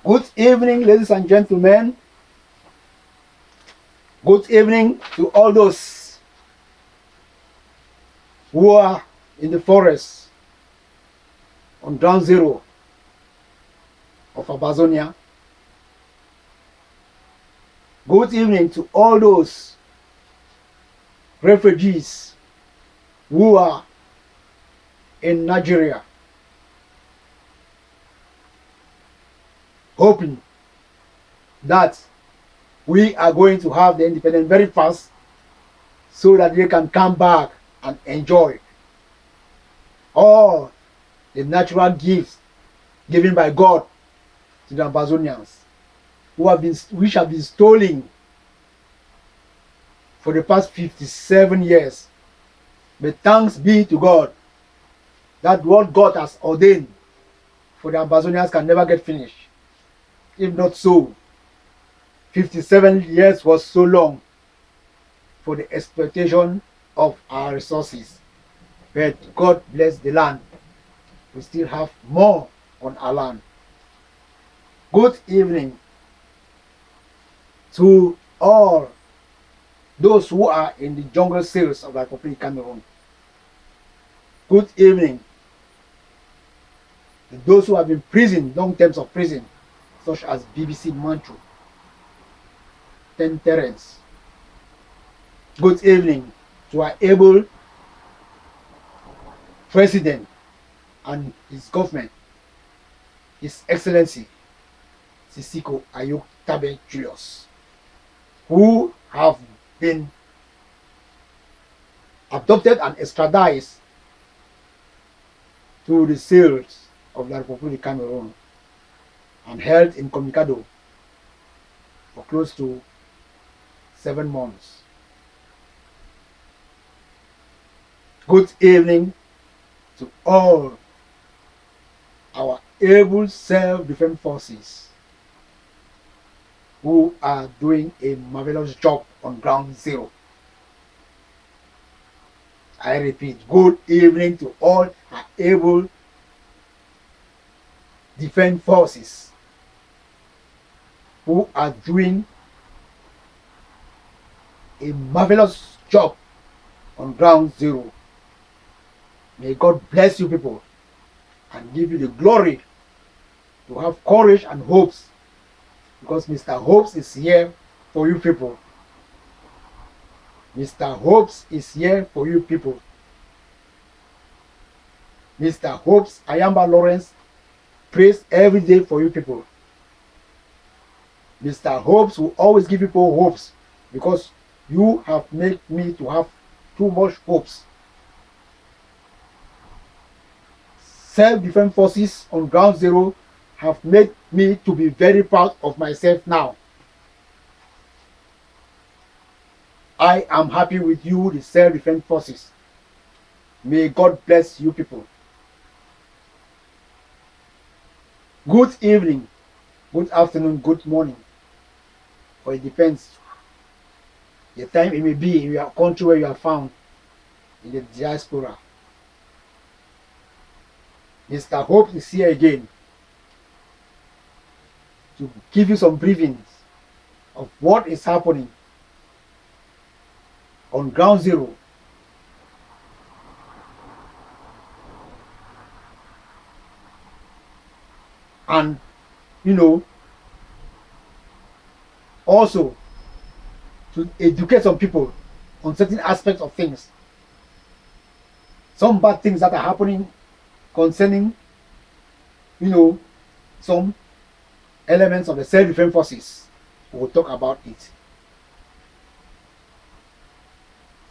Good evening, ladies and gentlemen. Good evening to all those who are in the forest on ground zero of Ambazonia. Good evening to all those refugees who are in Nigeria, hoping that we are going to have the independence very fast so that they can come back and enjoy all the natural gifts given by God to the Ambazonians, which have been stolen for the past 57 years. But thanks be to God that what God has ordained for the Ambazonians can never get finished. If not so, 57 years was so long for the exploitation of our resources. But God bless the land. We still have more on our land. Good evening to all those who are in the jungle cells of the Republic Cameroon. Good evening to those who have been imprisoned, long terms of prison, such as BBC Manchu, Terence. Good evening to our able president and his government, His Excellency Sisiko Ayok Tabe Julius, who have been adopted and extradited to the cells of the Republic Cameroon and held incommunicado for close to 7 months. Good evening to all our able self-defense forces who are doing a marvelous job on ground zero. I repeat, good evening to all our able defense forces who are doing a marvelous job on ground zero. May God bless you people and give you the glory to have courage and hopes, because Mr. Hopes is here for you people. Mr. Hopes is here for you people. Mr. Hopes, Ayamba Lawrence, prays every day for you people. Mr. Hopes will always give people hopes, because you have made me to have too much hopes. Self-defense forces on ground zero have made me to be very proud of myself now. I am happy with you, the self-defense forces. May God bless you people. Good evening, good afternoon, good morning, for it depends the time it may be in your country where you are found in the diaspora. Mr. Hope is here again to give you some briefings of what is happening on ground zero. And, also to educate some people on certain aspects of things. Some bad things that are happening concerning, some elements of the self-defense forces. We will talk about it.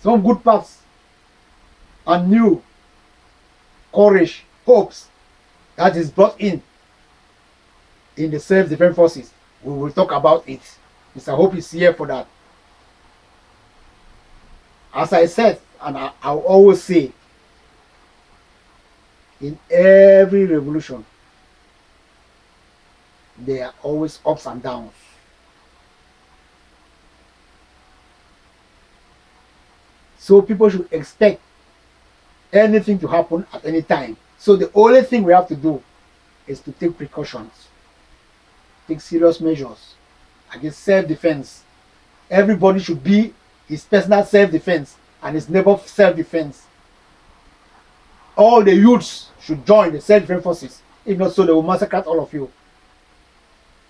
Some good parts and new courage, hopes that is brought in the self-defense forces. We will talk about it. Mr. Hope is here for that. As I said, and I'll always say, in every revolution, there are always ups and downs. So people should expect anything to happen at any time. So the only thing we have to do is to take precautions. take serious measures against self-defense. Everybody should be his personal self-defense and his neighbor's self-defense. All the youths should join the self-defense forces. If not so, they will massacre all of you.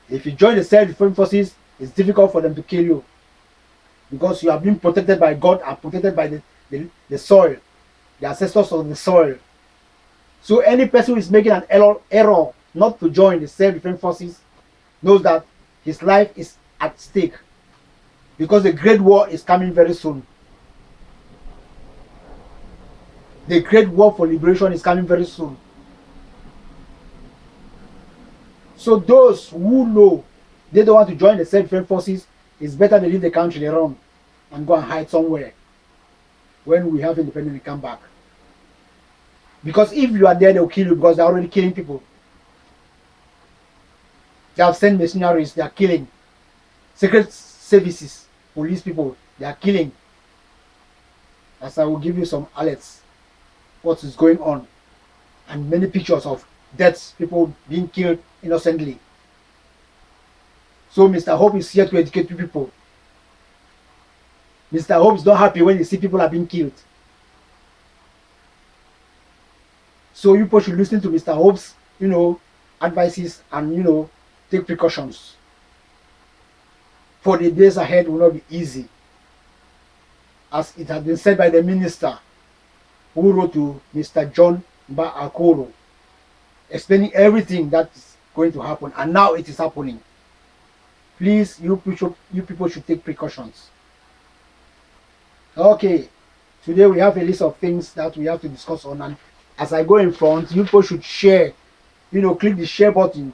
If you join the self-defense forces, it's difficult for them to kill you, because you are being protected by God and protected by the soil, the ancestors of the soil. So any person who is making an error not to join the self-defense forces knows that his life is at stake, because the great war is coming very soon. The great war for liberation is coming very soon. So those who know they don't want to join the self-defense forces, it's better they leave the country they run and go and hide somewhere when we have independence and come back. Because if you are there, they'll kill you, because they're already killing people. They have sent mercenaries, they are killing. Secret services, police people, they are killing. As I will give you some alerts, what is going on, and many pictures of deaths, people being killed innocently. So Mr. Hope is here to educate people. Mr. Hope is not happy when he see people are being killed. So you people should listen to Mr. Hope's, advices and, take precautions. For the days ahead will not be easy. As it has been said by the minister who wrote to Mr. John Bakary, explaining everything that is going to happen, and now it is happening. Please, you people should take precautions. Okay, today we have a list of things that we have to discuss on, and as I go in front, you people should share, click the share button,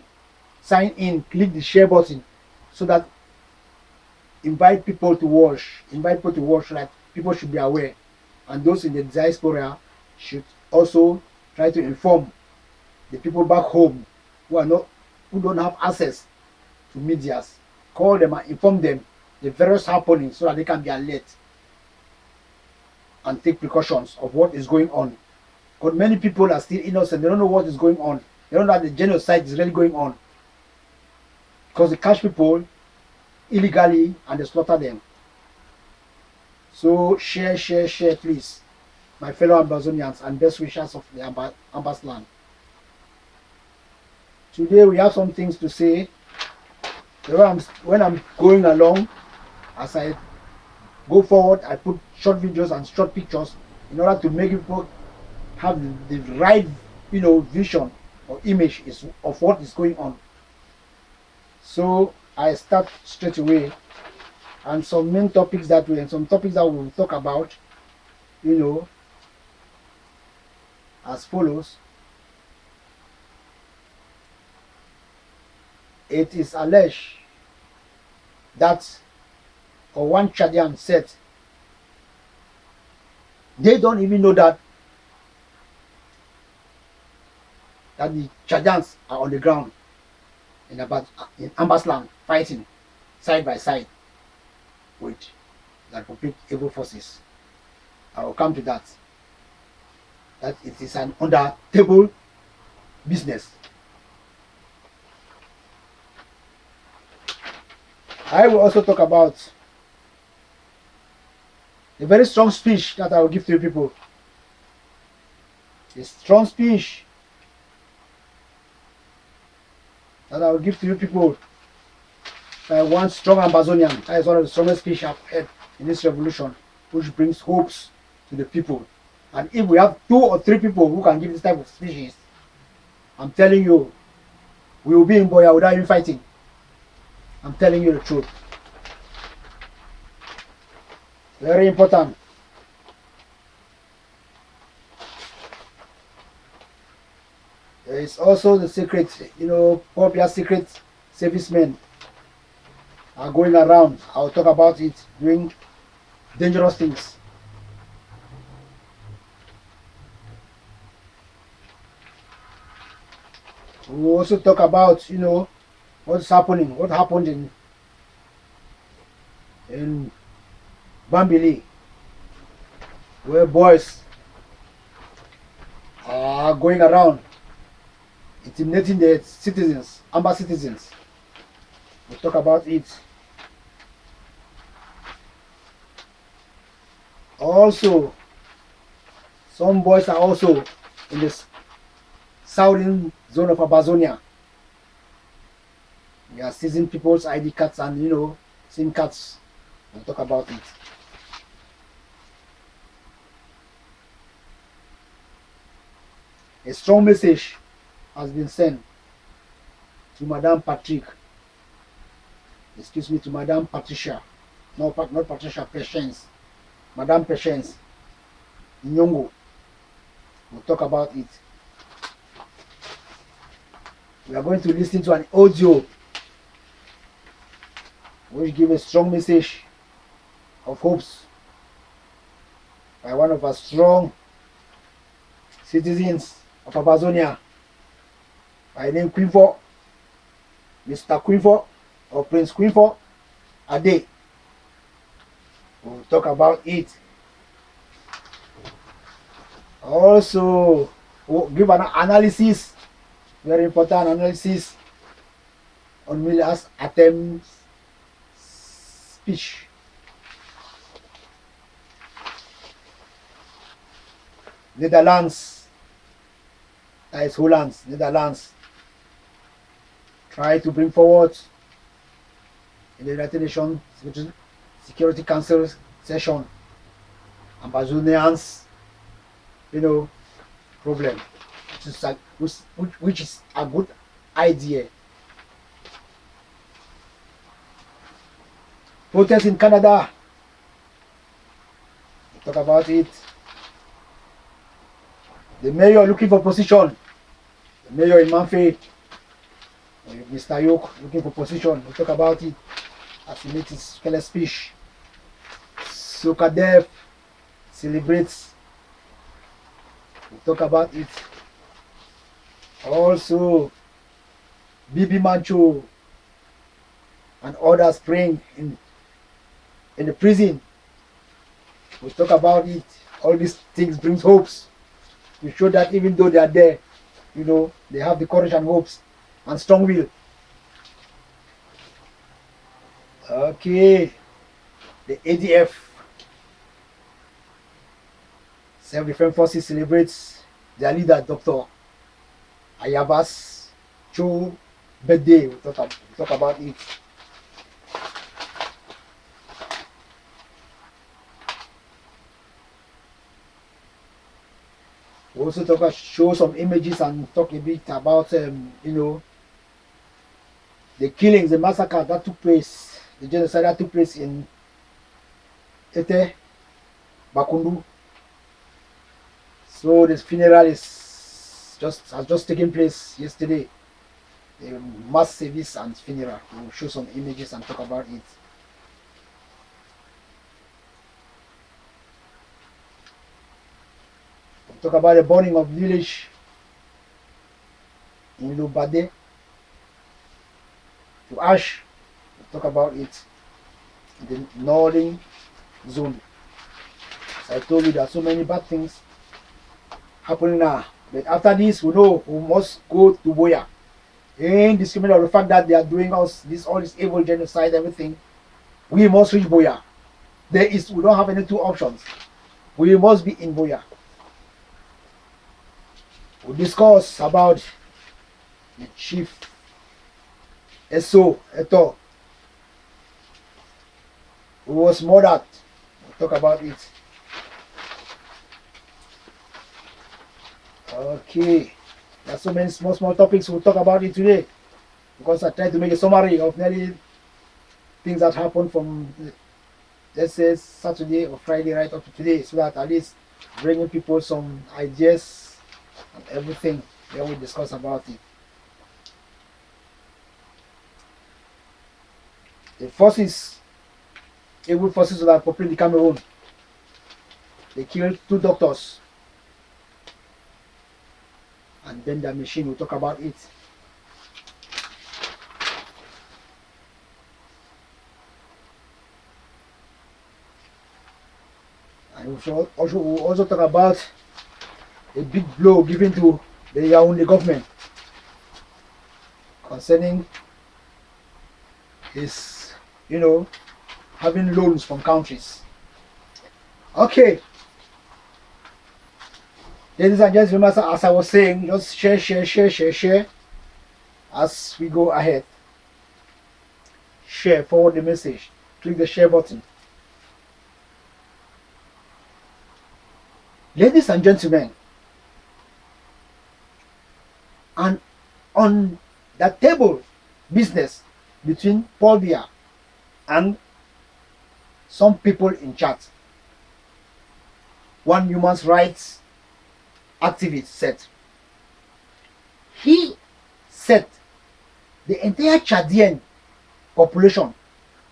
sign in, click the share button, so that invite people to watch like people should be aware, and those in the diaspora should also try to inform the people back home who don't have access to medias. Call them and inform them the various happenings so that they can be alert and take precautions of what is going on. Because many people are still innocent, they don't know what is going on. They don't know that the genocide is really going on. Because they catch people illegally and they slaughter them. So share, please, my fellow Ambazonians and best wishers of the Ambas land. Today we have some things to say. When I'm going along, as I go forward, I put short videos and short pictures in order to make people have the right, vision or image of what is going on. So I start straight away, and some main topics that we will talk about, as follows. It is alleged that, or one Chadian said, they don't even know that the Chadians are on the ground in Ambas land fighting side by side with the Republic evil forces. I will come to that. That it is an under table business. I will also talk about a very strong speech that I will give to you people. A strong speech that I will give to you people by one strong Ambazonian. That is one of the strongest speeches I've heard in this revolution, which brings hopes to the people. And if we have 2 or 3 people who can give this type of speeches, I'm telling you, we will be in Boya without even fighting. I'm telling you the truth. Very important. There is also the secret, popular secret servicemen are going around. I'll talk about it, doing dangerous things. We'll also talk about, what's happening, what happened in Bambili, where boys are going around intimidating the citizens, Amba citizens. We'll talk about it. Also, some boys are also in the southern zone of Ambazonia. We are seizing people's ID cards and SIM cards. We'll talk about it. A strong message has been sent to Madame Patrick. Excuse me, to Madame Patricia. No, not Patricia, Patience. Madame Patience Nyongo. We'll talk about it. We are going to listen to an audio which gives a strong message of hopes by one of our strong citizens of Ambazonia by name Quinfo, Mr. Quinfo or Prince Quinfo Ade. We'll talk about it. Also, we'll give an analysis, very important analysis on Miller's attempts speech. Netherlands, that is Holland, Netherlands, try to bring forward in the United Nations Security Council session Ambazonians, problem, which is a good idea. Protests in Canada, we'll talk about it. The mayor looking for position. The mayor in Manfred, Mr. Yoke, looking for position. We'll talk about it as he makes his careless speech. Sokadev celebrates. We'll talk about it. Also, Bibi Mancho and others praying in the prison. We'll talk about it. All these things brings hopes. To show that even though they are there, they have the courage and hopes and strong will. Okay, the ADF, Self-Defense Forces, celebrates their leader, Dr. Ayaba's Cho birthday. We'll talk about it. We also show some images and talk a bit about the killings, the massacre that took place, the genocide that took place in Ete Bakundu. So this funeral has just taken place yesterday. The mass service and funeral. We'll show some images and talk about it. Talk about the burning of village in Lubade to ash. We'll talk about it in the northern zone. As I told you, there are so many bad things happening now. But after this, we know we must go to Boya. Indiscriminate of the fact that they are doing all this evil genocide, everything. We must reach Boya. We don't have any two options. We must be in Boya. We'll discuss about the chief Eto who was murdered. We'll talk about it. Okay, there are so many small topics we'll talk about it today, because I tried to make a summary of nearly things that happened from, let's say, Saturday or Friday right up to today, so that at least bringing people some ideas and everything. Then we discuss about it. The forces, evil forces that are populating the Cameroon, they killed 2 doctors and then the machine. We'll talk about it. And we'll also talk about a big blow given to the Yaoundé government concerning is, having loans from countries. Okay, ladies and gentlemen, as I was saying, just share as we go ahead. Share, forward the message, click the share button. Ladies and gentlemen, and on the table business between Paul Biya and some people in chat, one human rights activist said, he said the entire Chadian population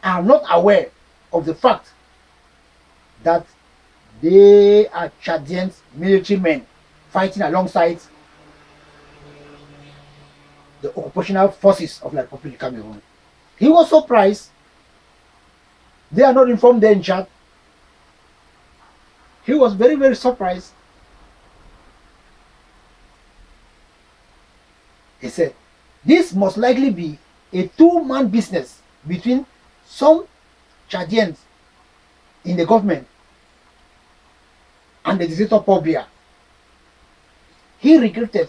are not aware of the fact that they are Chadian military men fighting alongside the occupational forces of the Republic of Cameroon. He was surprised. They are not informed there in chat. He was very, very surprised. He said, this must likely be a two-man business between some Chadians in the government and the dictator Paul Biya. He regretted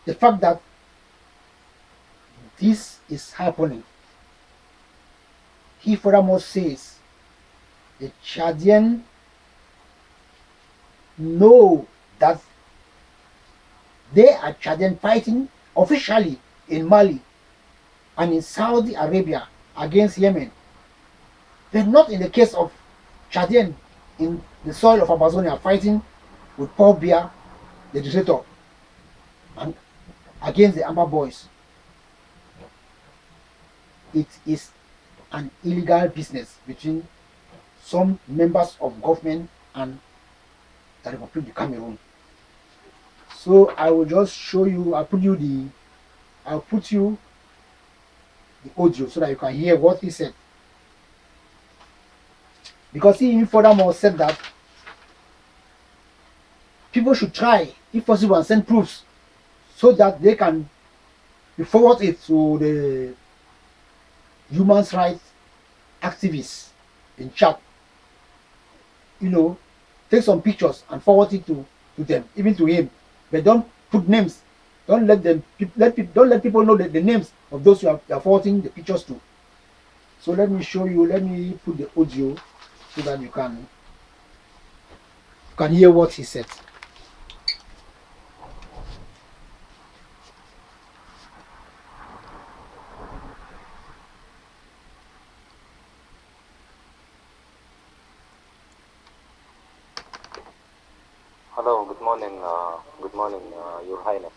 the fact that this is happening. He furthermore says the Chadian know that they are Chadian fighting officially in Mali and in Saudi Arabia against Yemen, but not in the case of Chadian in the soil of Ambazonia fighting with Paul Biya, the dictator, and against the Amba boys. It is an illegal business between some members of government and the Republic of Cameroon. So I will just show you, I'll put you the audio so that you can hear what he said. Because he furthermore said that people should try, if possible, and send proofs so that they can forward it to the human rights activists in chat. Take some pictures and forward it to them, even to him. But don't put names. Don't let people know the names of those you are forwarding the pictures to. So let me show you. Let me put the audio so that you can hear what he said. Hello, good morning, Your Highness,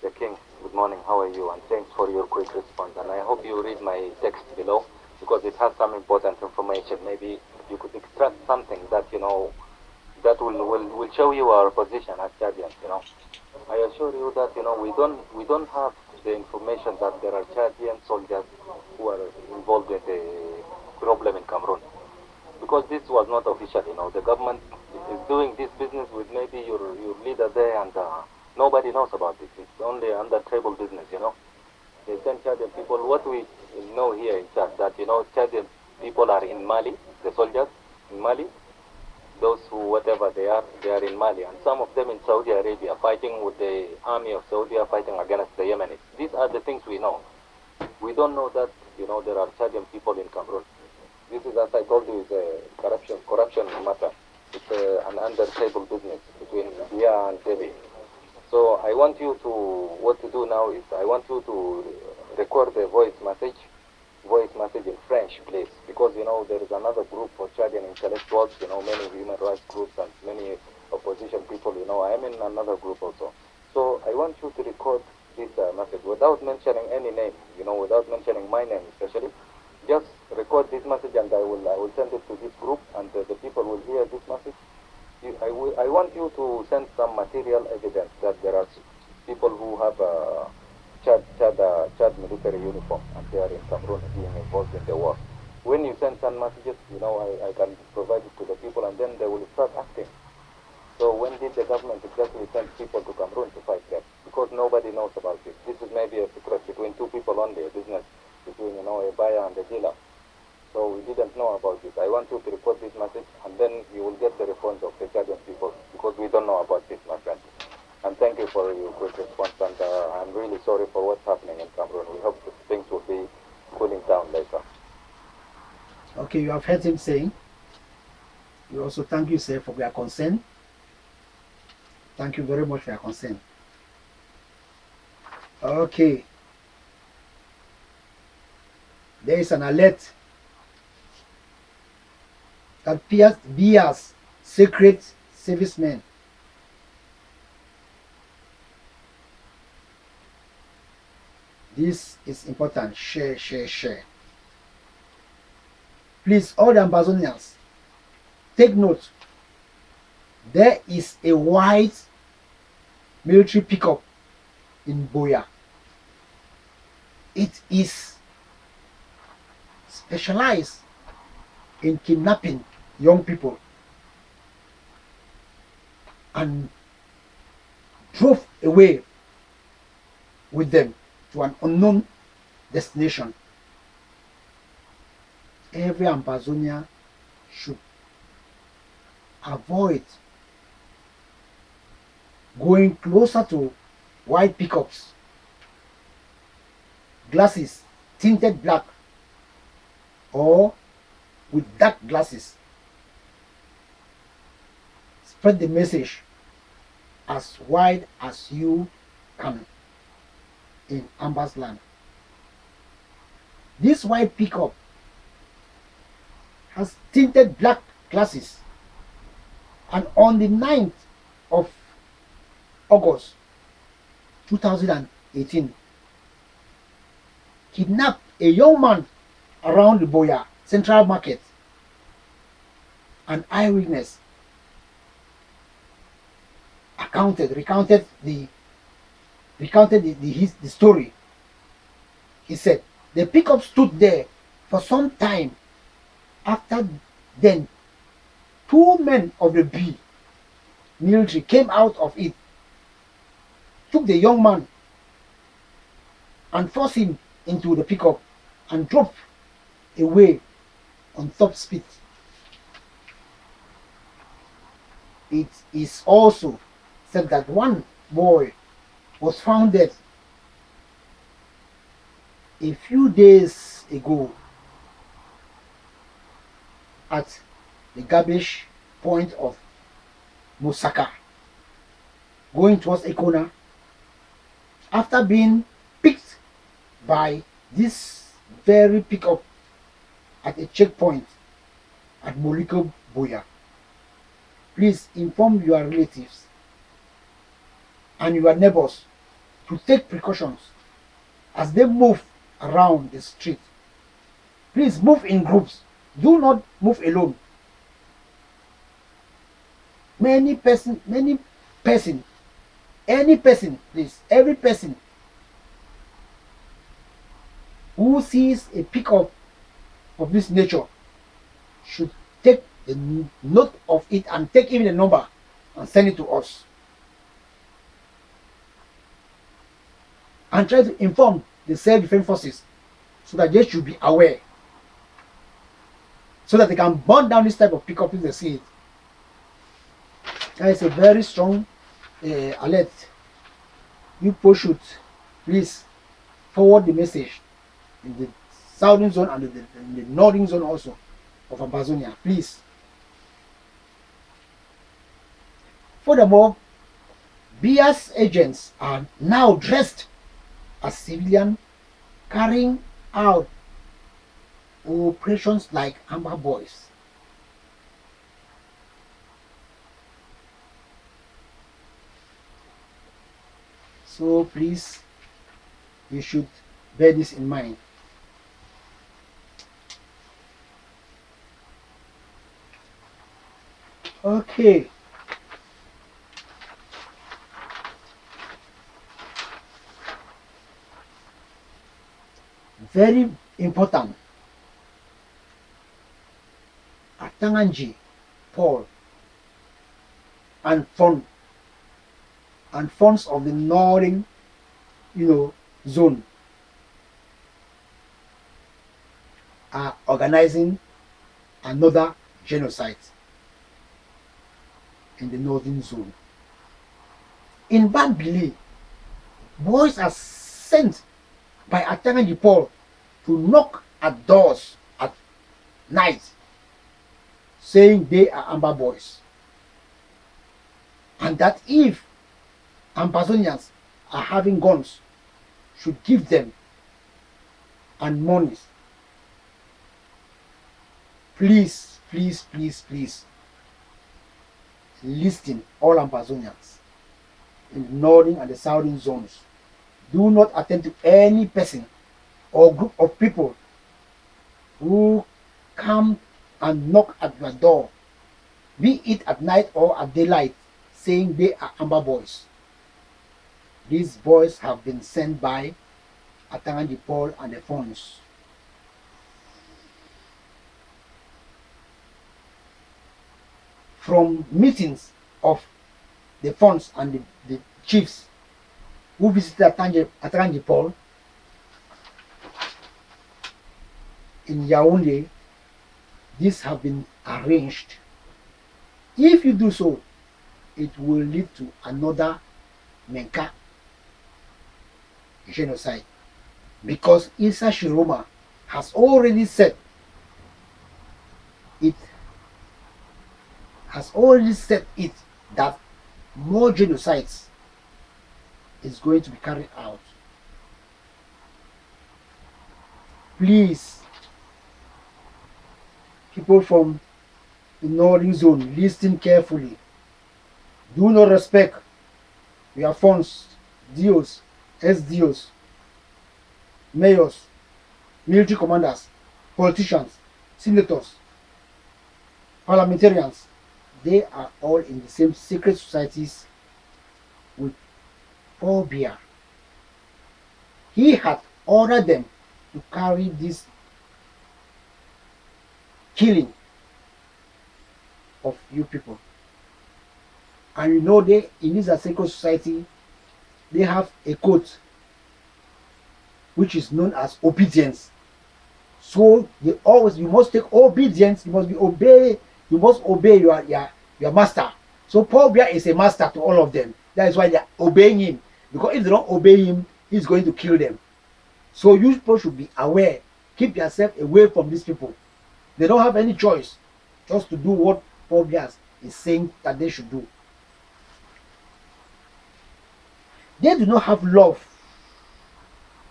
the King. Good morning, how are you? And thanks for your quick response. And I hope you read my text below because it has some important information. Maybe you could extract something that that will show you our position as Chadians. I assure you that we don't have the information that there are Chadian soldiers who are involved in the problem in Cameroon. Because this was not official, the government is doing this business with maybe your leader there, and nobody knows about it. It's only under tribal business, They send Chadian people. What we know here in Chad, that Chadian people are in Mali, the soldiers in Mali, those who whatever they are in Mali, and some of them in Saudi Arabia fighting with the army of Saudi, fighting against the Yemenis. These are the things we know. We don't know that there are Chadian people in Cameroon. This is, as I told you, is a corruption matter. It's an under-table business between Biya and Debbie. So I want you to, what to do now is, I want you to record a voice message in French, please. Because, there is another group for Chadian intellectuals, many human rights groups and many opposition people, I am in another group also. So I want you to record this message without mentioning any name, without mentioning my name especially. Just record this message and I will send it to this group, and the people will hear this message. I want you to send some material evidence that there are people who have Chad military uniform and they are in Cameroon being involved in the war. When you send some messages, I can provide it to the people and then they will start acting. So when did the government exactly send people to Cameroon to fight them? Because nobody knows about it. This is maybe a secret between two people only, a business between, you know, a buyer and a dealer. So we didn't know about this. I want you to report this message, and then you will get the response of the Chadian people, because we don't know about this, my friend. And thank you for your quick response, and I'm really sorry for what's happening in Cameroon. We hope that things will be cooling down later. Okay, you have heard him saying. We also thank you, sir, for your concern. Thank you very much for your concern. Okay. There is an alert that Bia's secret servicemen this is important. Share, share, share. Please, all the Ambazonians, take note. There is a white military pickup in Boya. It is specialized in kidnapping young people and drove away with them to an unknown destination. Every Ambazonia should avoid going closer to white pickups, glasses tinted black or with dark glasses. Spread the message as wide as you can in Amba's land. This white pickup has tinted black glasses, and on the 9th of August 2018 kidnapped a young man around the Boya Central Market. An eyewitness recounted the story. He said the pickup stood there for some time. After then, 2 men of the B military came out of it, took the young man and forced him into the pickup and drove away on top speed. It is also said that one boy was found dead a few days ago at the garbage point of Musaka, going towards Ekona, after being picked by this very pickup at a checkpoint at Moliko Boya. Please inform your relatives and your neighbors to take precautions as they move around the street. Please move in groups. Do not move alone. Any person, please, every person who sees a pickup of this nature should take the note of it and take even a number and send it to us. And try to inform the self-defense forces so that they should be aware, so that they can burn down this type of pickup if they see it. That is a very strong alert. You should please forward the message in the southern zone and in the northern zone also of Ambazonia, please. Furthermore, BIA's agents are now dressed as civilians, carrying out operations like Amba boys. So please, you should bear this in mind. Okay. Very important. Atanganji, Paul, and funds of the northern, zone are organizing another genocide in the northern zone. In Bambili, boys are sent by attacking the Paul to knock at doors at night, saying they are Amba boys, and that if Ambazonians are having guns, should give them and monies. Please, please, please, please, listen, all Ambazonians in the northern and the southern zones. Do not attend to any person or group of people who come and knock at your door, be it at night or at daylight, saying they are Amba boys. These boys have been sent by Atangan Paul and the funds. From meetings of the funds and the chiefs who visited Atangan Paul in Yaoundé, these have been arranged. If you do so, it will lead to another Menka genocide, because CHODIAN has already said that more genocides is going to be carried out. Please, people from the northern zone, listen carefully. Do not respect your funds, DOs, SDOs, mayors, military commanders, politicians, senators, parliamentarians. They are all in the same secret societies with Paul Biya. He had ordered them to carry this killing of you people. And you know, they in this secret society, they have a code which is known as obedience. So you must take obedience, you must obey your master. So Paul Biya is a master to all of them. That is why they are obeying him. Because if they don't obey him, he's going to kill them. So you people should be aware. Keep yourself away from these people. They don't have any choice just to do what Paul Biya is saying that they should do. They do not have love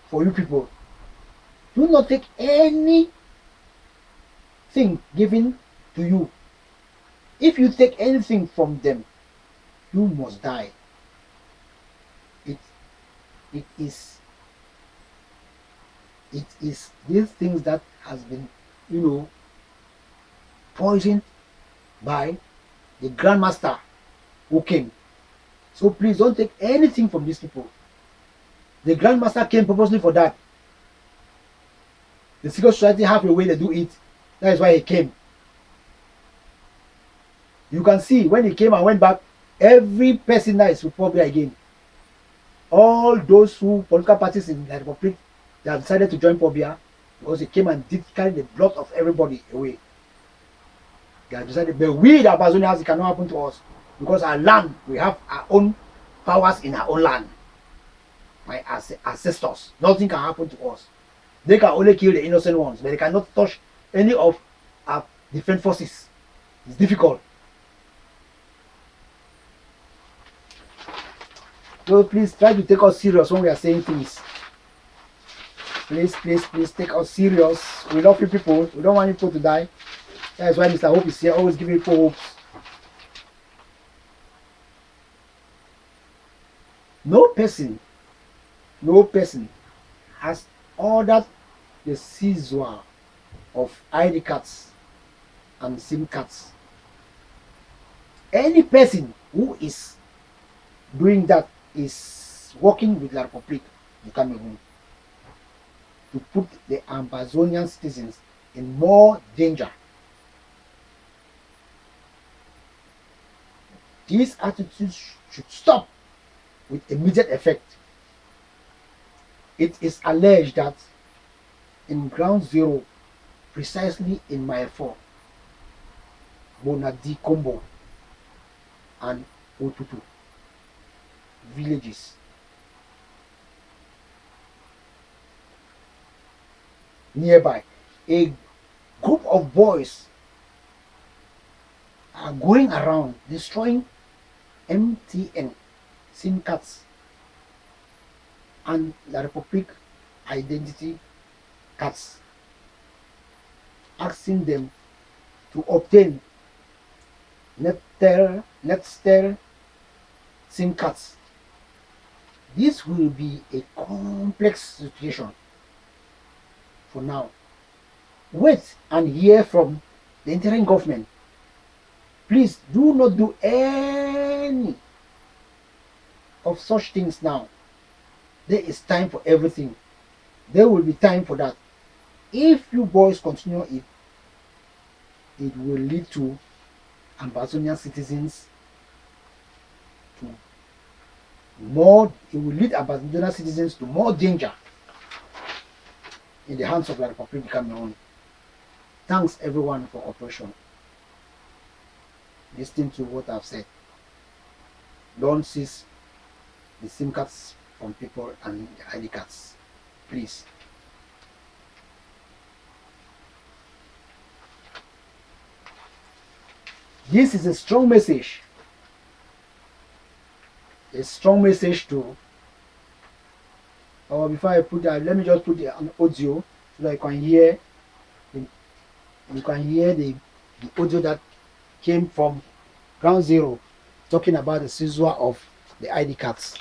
for you people. Do not take anything given to you. If you take anything from them, you must die. It is these things that has been, poisoned by the grandmaster who came. So please don't take anything from these people. The grandmaster came purposely for that. The secret society have a way they do it. That is why he came. You can see when he came and went back, every person that is with Paul Biya again. All those political parties in the Republic, they have decided to join Paul Biya because he came and did carry the blood of everybody away. They have decided, but we the Ambazonians, it cannot happen to us because our land, we have our own powers in our own land. My ancestors, nothing can happen to us. They can only kill the innocent ones, but they cannot touch any of our defense forces. It's difficult. So please try to take us serious when we are saying things. Please, please, please take us serious. We love you people. We don't want people to die. That is why Mr. Hope is here, always giving people hopes. No person has ordered the seizure of ID cards and SIM cards. Any person who is doing that is working with the Republique of Cameroon to put the Ambazonian citizens in more danger. These attitudes should stop with immediate effect. It is alleged that in Ground Zero precisely in Mile 4, Bonadi Combo, and Otutu villages. Nearby, a group of boys are going around destroying MTN SIM cards and La Republique identity cards, asking them to obtain Netstel SIM cards. This will be a complex situation for now. Wait and hear from the interim government. Please do not do any of such things now. There is time for everything. There will be time for that. If you boys continue it, it will lead to Ambazonian citizens to it will lead Ambazonian citizens to more danger in the hands of the Republic of Cameroon. Thanks everyone for cooperation. Listen to what I've said. Don't seize the SIM cards from people and the ID cards, please. This is a strong message. A strong message to. Or before I put that, let me just put it on audio so that you can hear. You can hear the audio that came from Ground Zero, talking about the seizure of the ID cards.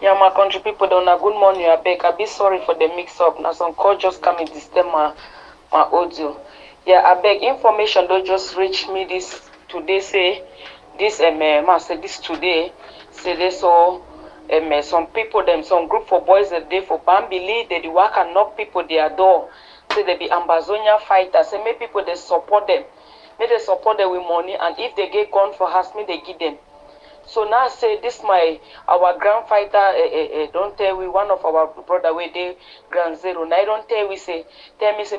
Yeah, my country people don't know. Good morning, I beg. I be sorry for the mix up. Now some call just come in disturb my audio. Yeah, I beg information don't just reach me this today. Say this say this today. Say this all some people some group for boys that day for Bambili they work and knock people their door. Say they be Ambazonia fighters. Say make people they support them. May they support them with money, and if they get gun for us, me they give them. So now say this our grand fighter don't tell we one of our brother we dey Ground Zero. Now don't tell me say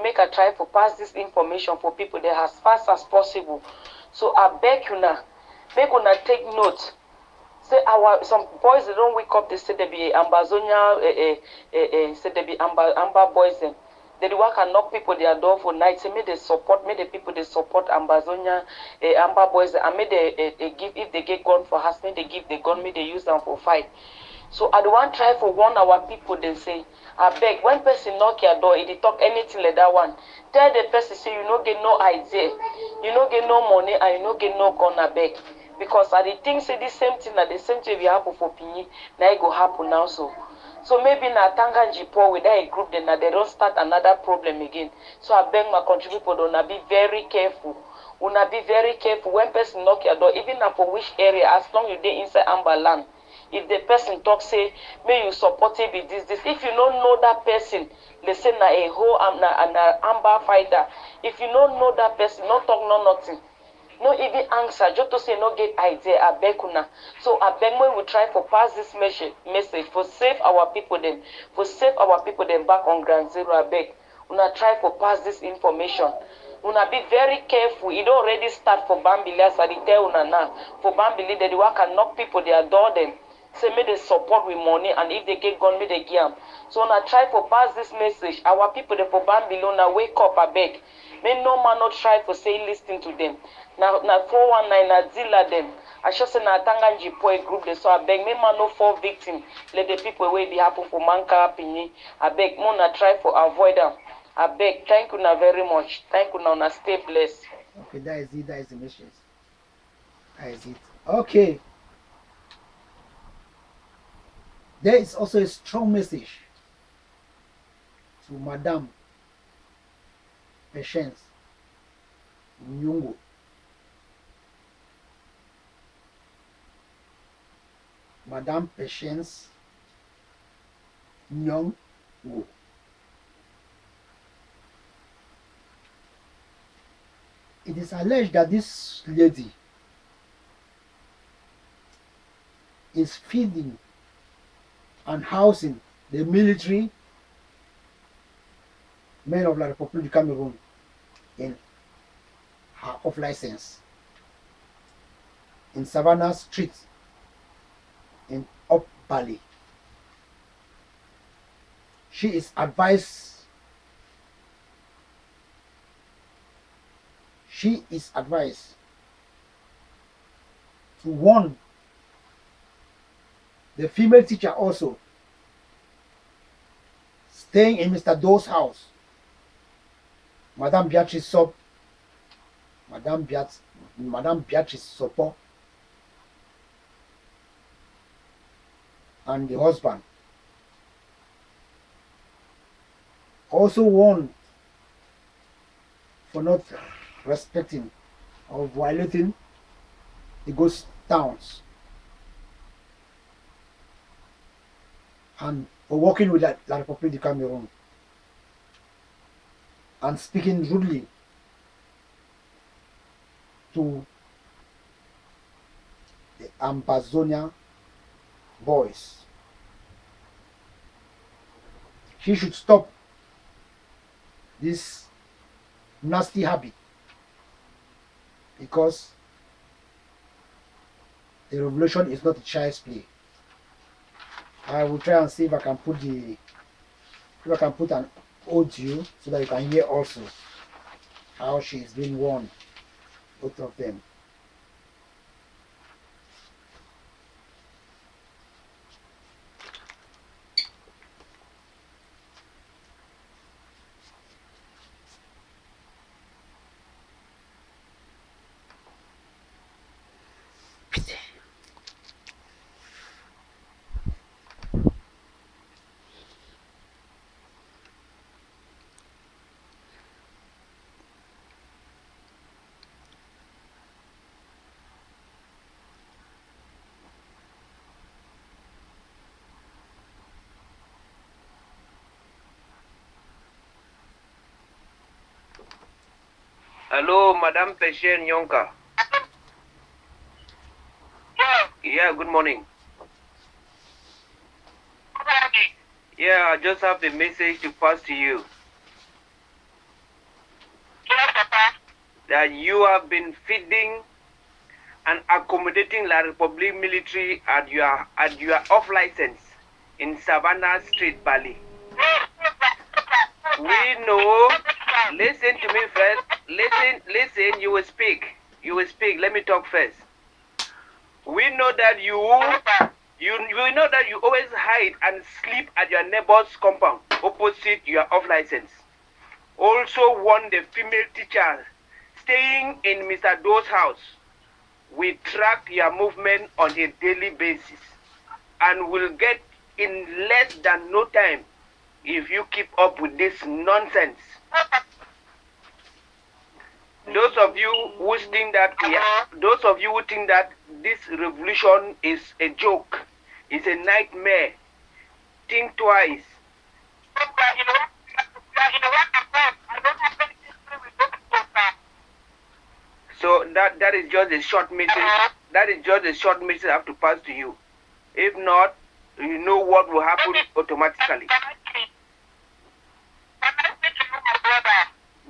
make a try for pass this information for people there as fast as possible. So I beg you now, make una take note. Say some boys they don't wake up, they say they be Ambazonia say they be Amba boys them. They work and knock people their door for night. Say, may they support, may the people they support Ambazonia, Amba boys, and may they give, if they get gun for us, may they give the gun, may they use them for fight. So I don't want try for one our people, they say, I beg, when person knock your door, if they talk anything like that one, tell the person, say, you no get no idea, you no get no money, and you no get no gun, I beg. Because I think say the same thing, that the same thing will happen for Pini, now it go happen now so. So maybe na Tanga Jipo with a group, then they don't start another problem again. So I beg my country people, don't be very careful. Una be very careful when person knock your door, even for which area, as long as you dey inside Amba land. If the person talk say, may you support it be this. If you don't know that person, they say na a whole na Amba fighter. If you don't know that person, no talk, no nothing. No even answer, just to say no get idea, I beg una. So I beg when we try for pass this message for save our people then, for save our people then back on Ground Zero, I beg. Una try for pass this information. Una be very careful. It already start for Bambili, as I tell una now. For Bambili, they work and knock people, they adore them. Say may they support with money, and if they get gun, may they give them. So una try for pass this message. Our people they for Bambili, una wake up, I beg. May no man not try for say listen to them. Now 419 na dealer them. I just say na Tanga Jipo group they so I beg me man no fall victim. Let the people way be happen for Manka Pini. I beg mo na try for avoid them. I beg thank you na very much. Thank you na stay blessed. Okay, that is it, that is the message. That is it. Okay. There is also a strong message to Madam Patience Nyungu. Madame Patience Nyong Wu. It is alleged that this lady is feeding and housing the military men of La République du Cameroun in her off license in Savannah Street in Up Valley. She is advised to warn the female teacher also staying in Mr. Doe's house, Madame Beatrice Sopo, and the husband. Also warned for not respecting or violating the ghost towns and for working with La République du Cameroun and speaking rudely to the Ambazonian boys. She should stop this nasty habit because the revolution is not a child's play. I will try and see if I can put an audio so that you can hear also how she is being warned, both of them. Hello, Madame Patience Nyonka. Yeah, good morning. Yeah, I just have a message to pass to you. That you have been feeding and accommodating La République military at your off license in Savannah Street, Bali. We know. Listen to me first. Listen. You will speak. Let me talk first. We know that you know that you always hide and sleep at your neighbor's compound opposite your off license. Also warn the female teacher staying in Mr. Doe's house. We track your movement on a daily basis and will get in less than no time if you keep up with this nonsense. Those of you who think that this revolution is a joke, is a nightmare, think twice. So that is just a short message. That is just a short message I have to pass to you. If not, you know what will happen automatically.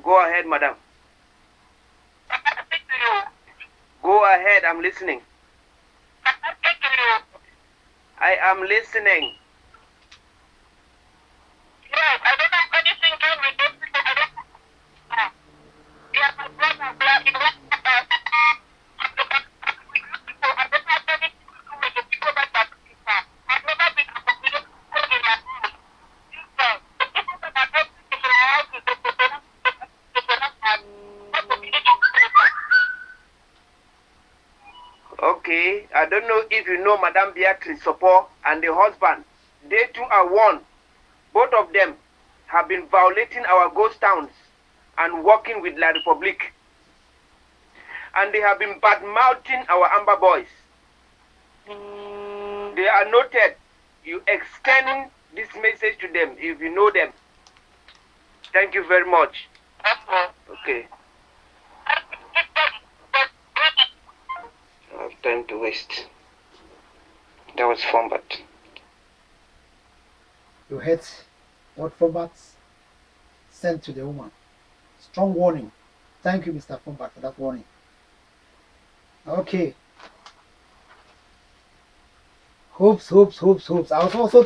Go ahead, madam. Go ahead, I'm listening. I am listening. Yes, I don't have anything to do with those people. They are my brother. They are in one. I don't have anything to do with the people that are people. I've never been accommodated in my house. The people that are not in my house is the Okay, I don't know if you know Madame Beatrice Sopo and the husband. They too are one. Both of them have been violating our ghost towns and working with La République. And they have been bad-mouthing our Amba boys. They are noted. You extend this message to them if you know them. Thank you very much. Okay. I have time to waste. That was fun, but You heard what Fombat sent to the woman. Strong warning. Thank you, Mr. Fombat, for that warning. Okay. Hopes. I was also,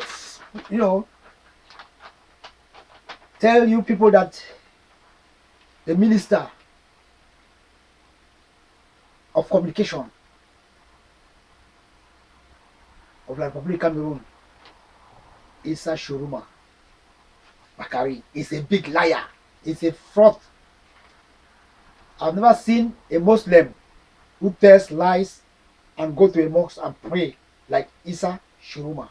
tell you people that the Minister of Communication of the Republic of Cameroon, CHODIAN, BAKARY, is a big liar. It's a fraud. I've never seen a Muslim who tells lies and go to a mosque and pray like CHODIAN.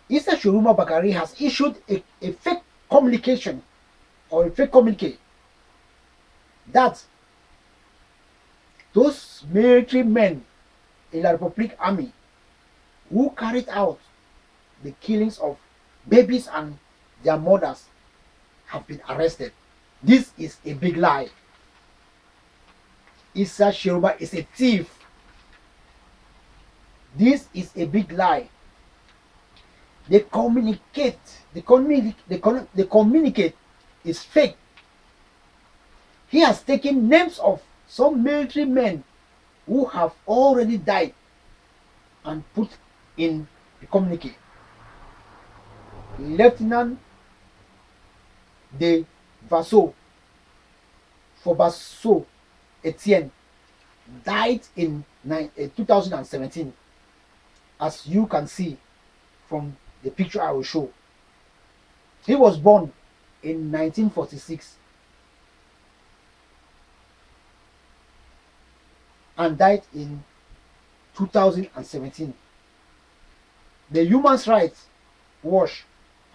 CHODIAN BAKARY has issued a fake communication or a fake communique that those military men in the Republic Army who carried out the killings of babies and their mothers have been arrested. This is a big lie. CHODIAN is a thief. This is a big lie. They communicate. The communicate is fake. He has taken names of some military men who have already died and put in the communique. Lieutenant de Vassaux Fobasso Etienne died in 2017, as you can see from the picture I will show. He was born in 1946 and died in 2017. The Human Rights Watch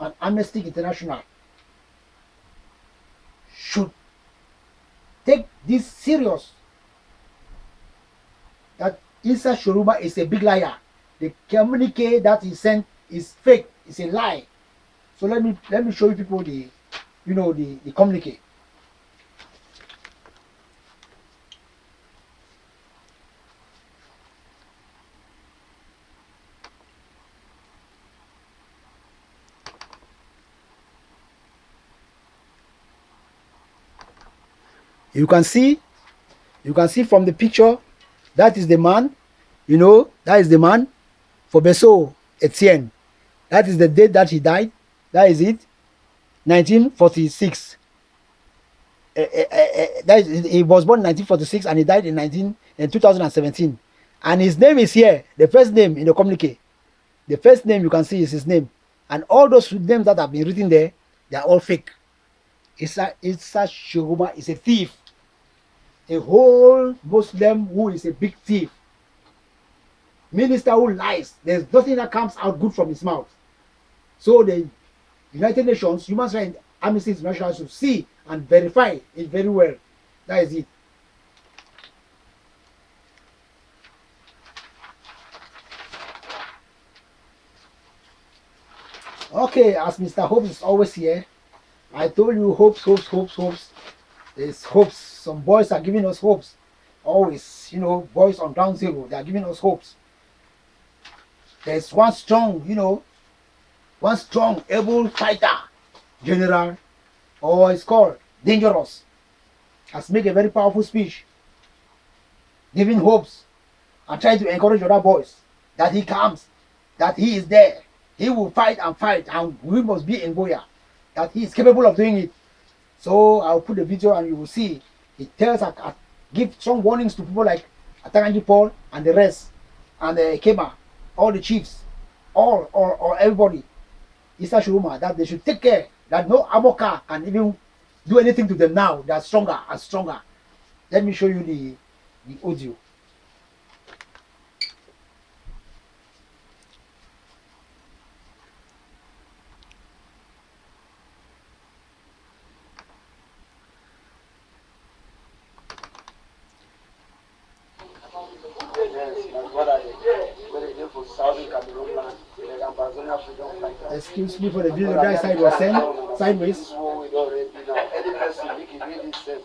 and Amnesty International should take this serious, that CHODIAN is a big liar. The communique that he sent is fake, it's a lie. So let me show you people the communique. You can see from the picture, that is the man, that is the man, Fobasso Etienne. That is the date that he died. That is it, 1946. He was born in 1946 and he died in 2017. And his name is here, the first name in the communique. The first name you can see is his name. And all those names that have been written there, they are all fake. CHODIAN is a thief. A whole Muslim who is a big thief. Minister who lies. There's nothing that comes out good from his mouth. So the United Nations, Human Rights Amnesty International should see and verify it very well. That is it. Okay, as Mr. Hopes is always here, I told you hopes. There's hopes. Some boys are giving us hopes. Always, boys on ground zero, they are giving us hopes. There's one strong, able fighter, general, or it's called Dangerous, has made a very powerful speech, giving hopes and trying to encourage other boys that he comes, that he is there, he will fight, and we must be in Boya, that he is capable of doing it. So I'll put the video and you will see. He tells, give strong warnings to people like Atakanji Paul and the rest, and Kema, all the chiefs, or everybody, CHODIAN, that they should take care, that no Amoka can even do anything to them now. They are stronger and stronger. Let me show you the audio. Yes, what are you? Ambazonia freedom fighter. Excuse me for the video. That side was sent sideways. This war we don't ready now. Any person make it really safe.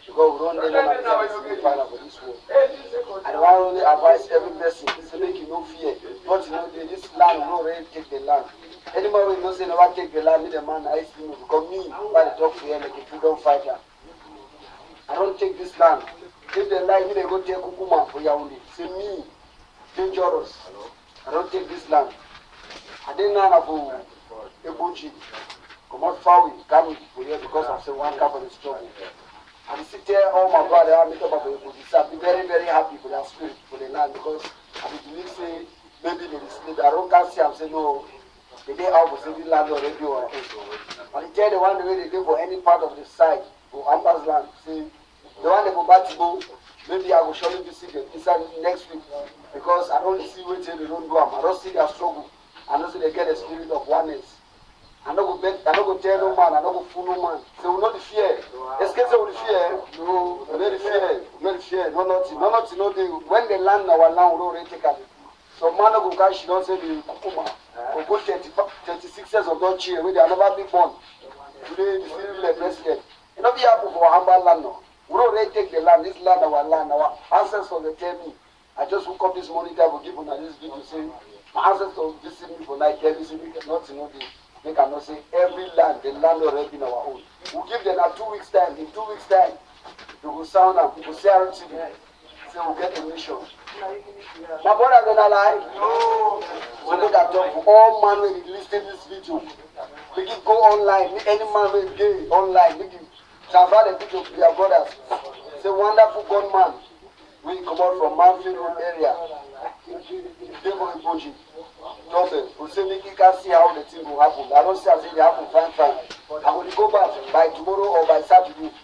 Because we don't know about this war. And I want to advise every person, to make you no fear. But you know, this land will not really take the land. Anyone will not say never take the land, the man I see because me, by the talk to him like a freedom fighter. I don't take this land. If they like me, they go take Kukuma for Yaoundé. Say me, dangerous. I don't take this land. I didn't know about a Buchi. Come out far with come for here because I say one cup of the struggle. And sit there, all my brother, I make up a Buchi. So I'll be very, very happy for that spirit, for the land, because I believe say maybe they sleep. I don't can see, I'm saying no. The day out for the land already or and they tell the one the way they go for any part of the site for Amba's land. See, the one they go back to go, maybe I will surely visit them inside next week because I don't see what they don't do. I don't see their struggle. I don't see they get a spirit of oneness. I don't go tell no man, I don't go fool no man. So we know the fear. Escape with the fear. No, not the fear. Not the fear. No nothing. No nothing. No they when they land our land, we don't take it. So man go catch she don't say the Kukuma. We go 36 years of don't cheer. We they are never been born. Today the still the president. You know be happy for Amba land now. We don't really take the land. This land our land. Our ancestors they tell me. I just woke up this morning. I will give on this video saying my ancestors visit me for night. They visit me nothing. Nothing. They cannot say every land, the land already in our own. We'll give them a 2 weeks time. In 2 weeks time, we will sound them. We will say RTV. So we'll get a mission. My brother is not alive. No. So look at them. For all man when you listen to this video, we can go online. Any man will go online. We can transfer the video to their brothers. It's a wonderful gunman. We come out from Manfield Road area. They go in Boji. We say we can see how the thing will happen. I don't see as if it happen fine. I will go back by tomorrow or by Saturday.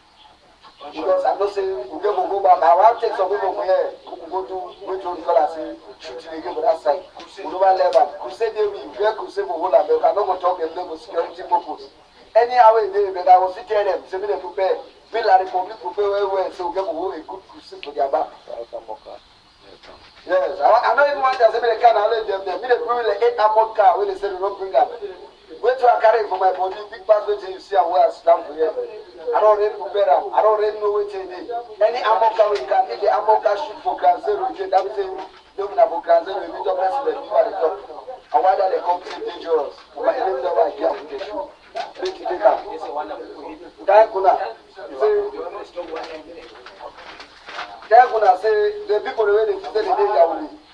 Because I'm not saying we're going to go back. I want to take some people from here. We go to which one fellas say shooting again for that side. We never left them. Crusade day we crusade for whole America. I'm not going to talk them for security purpose. Anyhow they but I was sitting them, say me they prepare. Me la Republic prepare well, so we get a good crusade for their back. Yes, I don't even want to say me they can't let them. Me they bring like 8 armored car when they say they don't bring them. Wait till I carry it for my body, big pass wait till you see where I stand for here. I don't really prepare them. I don't really know what they need. Any armored car we can, if the armored car shoot for Grand Zero, that means they don't have for Grand Zero, we meet the president, you are the top. And why that they come to dangerous? My name is right here with the shoe. Make it take up. Therefore, say the people the way they feel the day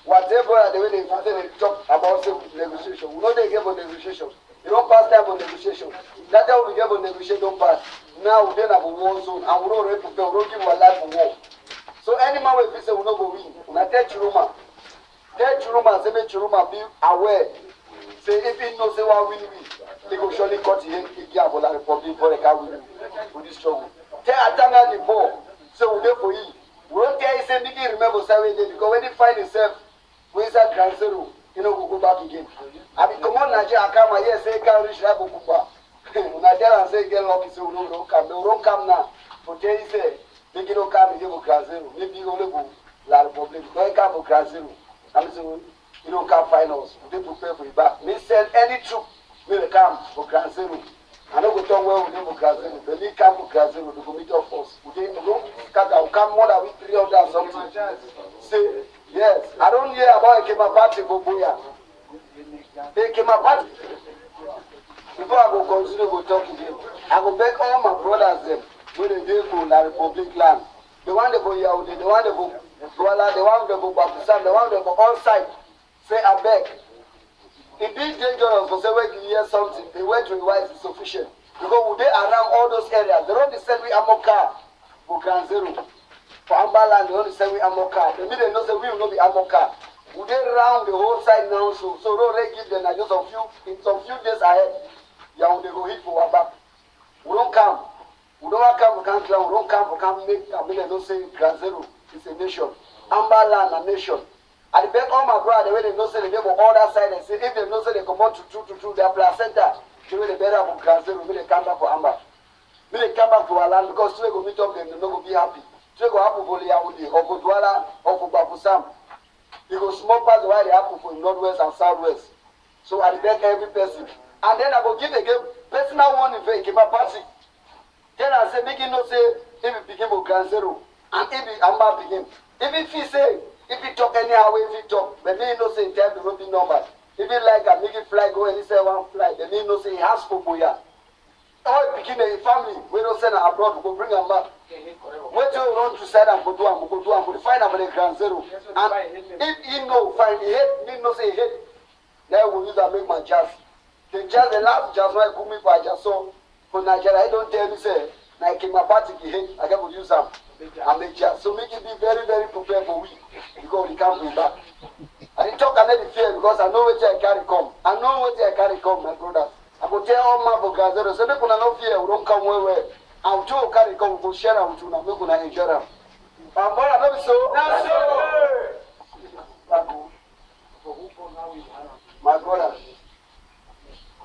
whatever the way they feel they talk about negotiation. We know they give on negotiation. You don't pass time on negotiation. That time we give on negotiation don't pass. Now we don't have a war zone and we don't ready to prepare. We don't give our life for war. So any man will say we don't go win. When I tell CHADIAN, say make CHADIAN be aware. Say if he knows say what win, he will surely cut his head for the Republic for the car win with this struggle. Tell Atanga the ball. So we there for you. We don't tell you say Mickey remember 7 days because when he find himself with that Grand Zero, you know go back again. I mean come on Nigeria come here say can't reach that Bukuba. Nigeria say get lucky so we don't come. They don't come now. But tell you say they don't come again for Grand Zero. Maybe only for La Republic. Don't come for Grand Zero. I mean so you don't come find us. They prepare for you back. Me send any troop will come for Grand Zero. I don't go talk well with them for Grand Zero. They need come for Grand Zero to commit of us. They don't come more than 300 and something. Say, yes, I don't hear about a Kema party for Boya. They came apart. Before I go continue to talk again, I go beg all my brothers them when they go for the Republic land. The one they go Yaoundé, the one they go Douala, the one they go Baptiste, the one they go on site. Say I beg. It be dangerous for say when you hear something, the way to revise is sufficient. Because they around all those areas, they don't send we ammo car for Grand Zero. For Amba land, they only send we ammo car. They mean they know say we will not be ammo car. Would they round the whole side now so don't they give them just in some few days ahead, yeah, when they go hit for our back. We don't come. We don't come for country, we don't come for come make I mean they don't say Grand Zero is a nation. Amba land a nation. I beg all my brother, the way they know say they go all that side and say if they know say they come out to their placenta, the way they better for Grand Zero, they come back for Amba. They come back to our land because they go meet up them, they not go be happy. They go happen for Yaoundé or for Douala or for Baptiste. They go small parts why they happen for Northwest and Southwest. So I beg every person. And then I go give again personal warning for Ikema party. Then I say, make you know say, if you begin with Grand Zero, and if you Amba begin. If he say, if he talk anyhow, if he talk, but me no say, tell the road number. If he like, I make it fly, go and he say one fly, then me no say, he has for ya. All begin a family, we don't send abroad, we go bring them back. Wait till run to side and go do and go do and go find about the Grand Zero. And if he know, find the head, me no say head. Then we use that make my jazz. The jazz, the last jazz, why go me for jazz so. For Nigeria, I don't tell me say, like in my party, I can use them and make jazz. So make it be very, very prepared for we because we can't be back. I didn't talk and let it fear because I know what I carry come. I know what I carry come, my brother. I go tell all my vocabulary. So make una no fear, we don't come where. I'll do carry come, go share them with you now, make una enjoy them. My brother, let me so. My brother,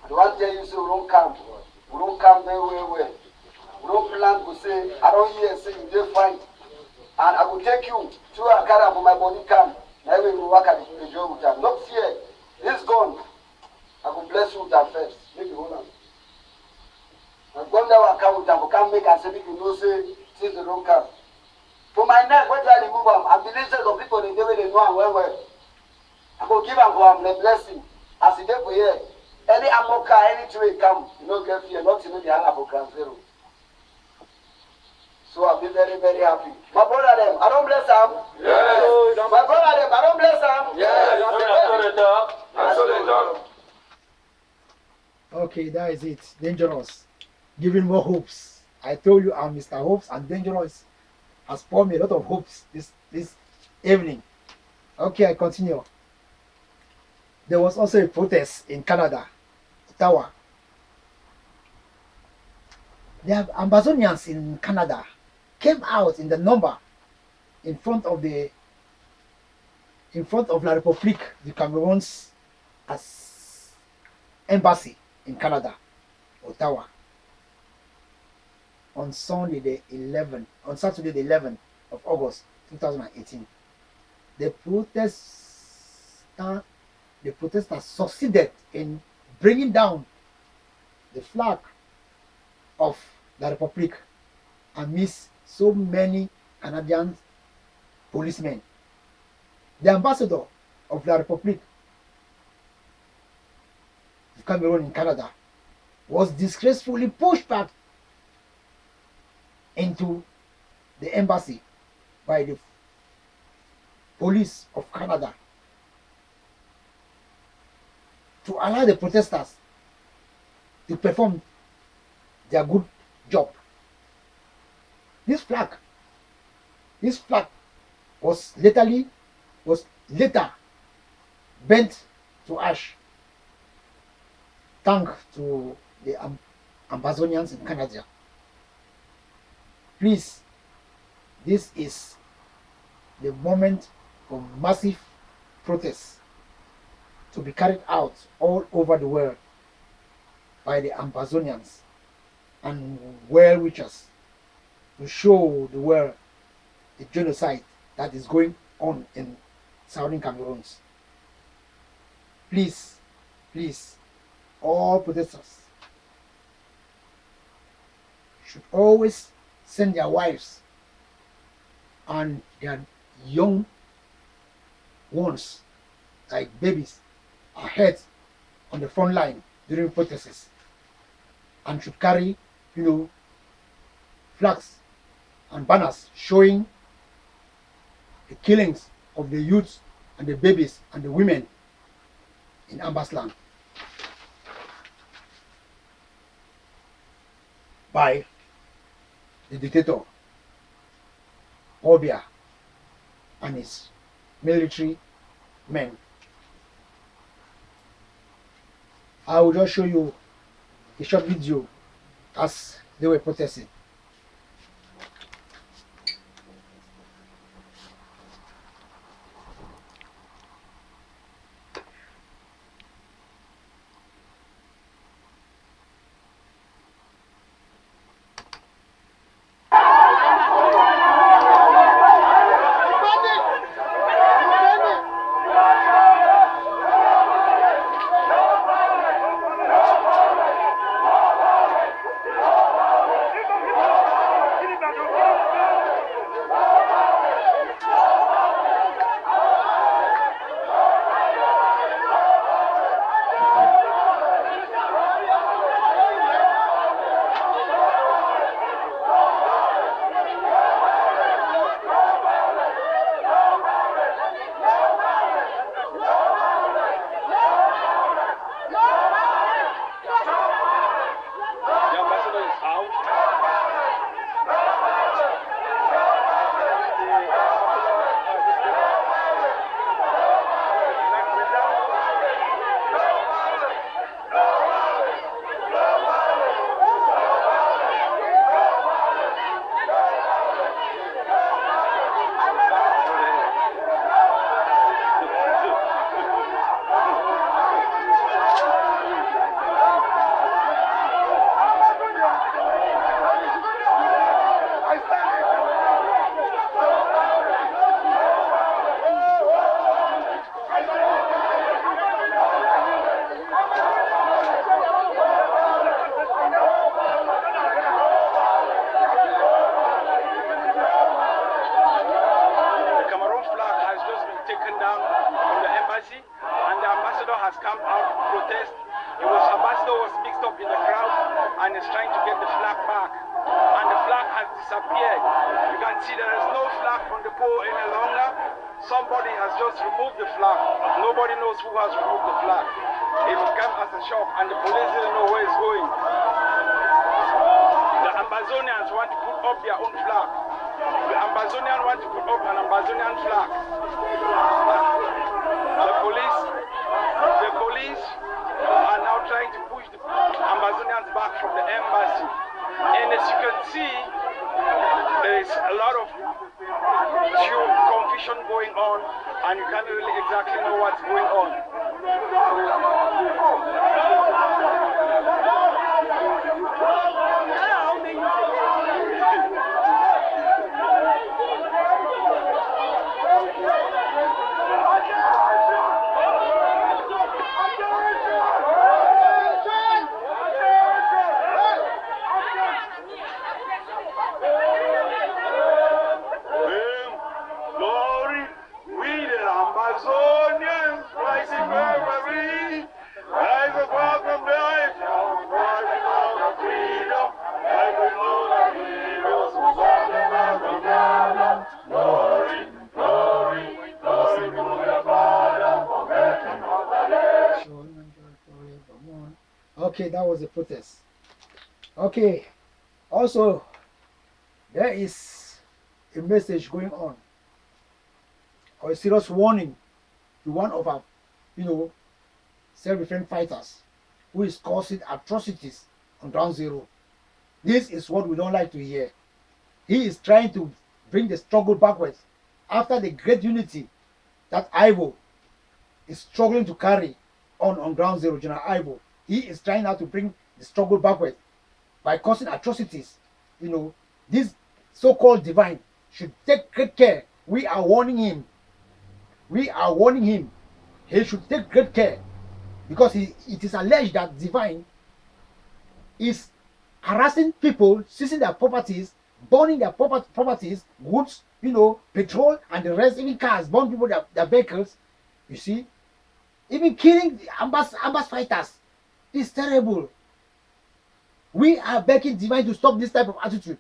I don't tell you so we don't come. We don't come there where. We don't plan to say, I don't hear say you dey fight. And I will take you to a car for my body come. Now we will work at the job with them. Not fear. It's gone. I will bless you with that first. Make you hold on. I'm going there will come with them. I can't make and say make you know say since they don't come. For my neck, when I remove them, I believe that the people they know I'm well. I will give them for them the blessing. As it is for here. Any amoka, any tree come, you know, get fear, not to know the hand of Grand Zero. So I'll be very, very happy. My brother them, I don't bless them. Yes. My brother them, I don't bless them. Yes. Okay, that is it. Dangerous. Giving more hopes. I told you I'm Mr. Hopes, and Dangerous has poured me a lot of hopes this evening. Okay, I continue. There was also a protest in Canada, Ottawa. The Ambazonians in Canada came out in the number in front of La République, the Cameroon's embassy in Canada, Ottawa, on Saturday the 11th of August 2018. The protesters succeeded in bringing down the flag of La République amidst so many Canadian policemen. The ambassador of La République of Cameroon in Canada was disgracefully pushed back into the embassy by the police of Canada to allow the protesters to perform their good job. This flag was later burnt to ash, thanks to the Ambazonians in Canada. Please, this is the moment for massive protests to be carried out all over the world by the Ambazonians and well wishers to show the world the genocide that is going on in southern Cameroon. Please, all protesters should always send their wives and their young ones, like babies, ahead on the front line during protests, and should carry, flags and banners showing the killings of the youths and the babies and the women in Amba's land by the dictator Obia and his military men. I will just show you a short video as they were protesting. disappeared. You can see there is no flag on the pole any longer. Somebody has just removed the flag. Nobody knows who has removed the flag. It came as a shock and the police didn't know where it's going. The Ambazonians want to put up their own flag. The Ambazonians want to put up an Ambazonian flag. The police are now trying to push the Ambazonians back from the embassy. And as you can see, there is a lot of confusion going on, and you can't really exactly know what's going on. Glory, we the Ambazonians, rising bravery, rise above from the earth, rising of the freedom, rising of the heroes who fought in Ambazonian. Glory, glory, glory to the Father, for making of the nation. Okay, that was the protest. Okay, also there is a message going on, or a serious warning to one of our, self-defense fighters who is causing atrocities on ground zero. This is what we don't like to hear. He is trying to bring the struggle backwards after the great unity that Ivo is struggling to carry on ground zero. General Ivo, he is trying now to bring the struggle backwards by causing atrocities. This so-called divine should take great care. We are warning him. We are warning him. He should take great care, because it is alleged that divine is harassing people, seizing their properties, burning their properties, goods, petrol and the rest, even cars, burn people their vehicles. You see, even killing the Ambas fighters is terrible. We are begging divine to stop this type of attitude.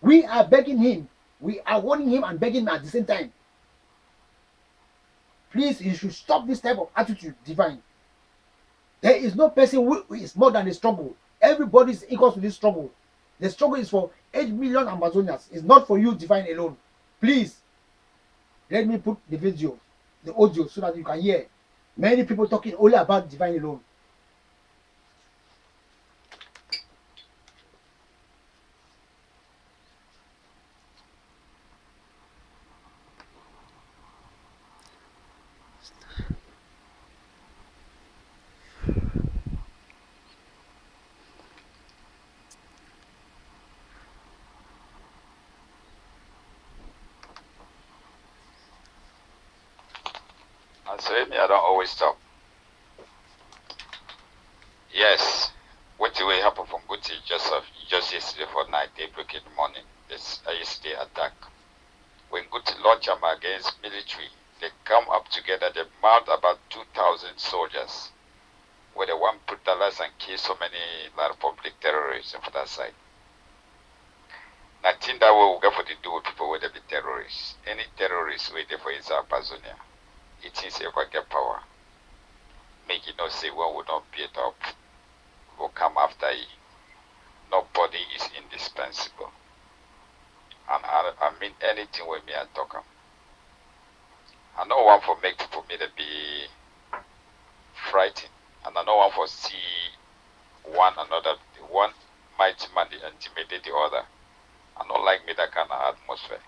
We are begging him. We are warning him and begging him at the same time. Please, you should stop this type of attitude, divine. There is no person who is more than the struggle. Everybody is equal to this struggle. The struggle is for 8 million Ambazonians. It's not for you, divine, alone. Please, let me put the video, the audio, so that you can hear many people talking only about divine alone. So I don't always stop. Yes, what will happen from Guti just yesterday for night, daybreak in the morning. This yesterday attack. When Guti launched them against military, they come up together, they mount about 2,000 soldiers, where they want to brutalize and kill so many REPUBLIQUE terrorists for that side. Nothing that will go for the do with people where they be terrorists. Any terrorists waiting for inside Amazonia. It is ever get power. Make it not say one will not beat up, will come after you. Nobody is indispensable. And I mean anything with me and talk. I know one for make people me to be frightened. And I know one for see one another, one mighty man intimidate the other. I don't like me that kind of atmosphere.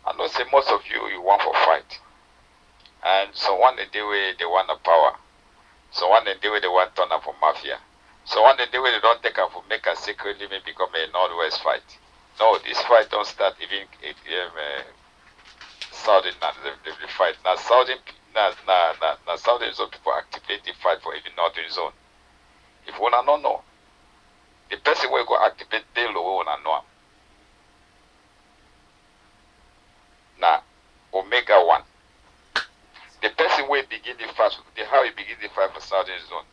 I know say most of you want for fight. And so one day they want the power. So one day they want to turn up for mafia. So one day they don't take up for make a secret living become a Northwest fight. No, this fight don't start even Southern the fight. Now Southern zone people activate the fight for even Northern zone. If one don't know, the person will go activate they low one know. Now Omega 1. The person will begin the fight, how he begin the fight for Southern Zone,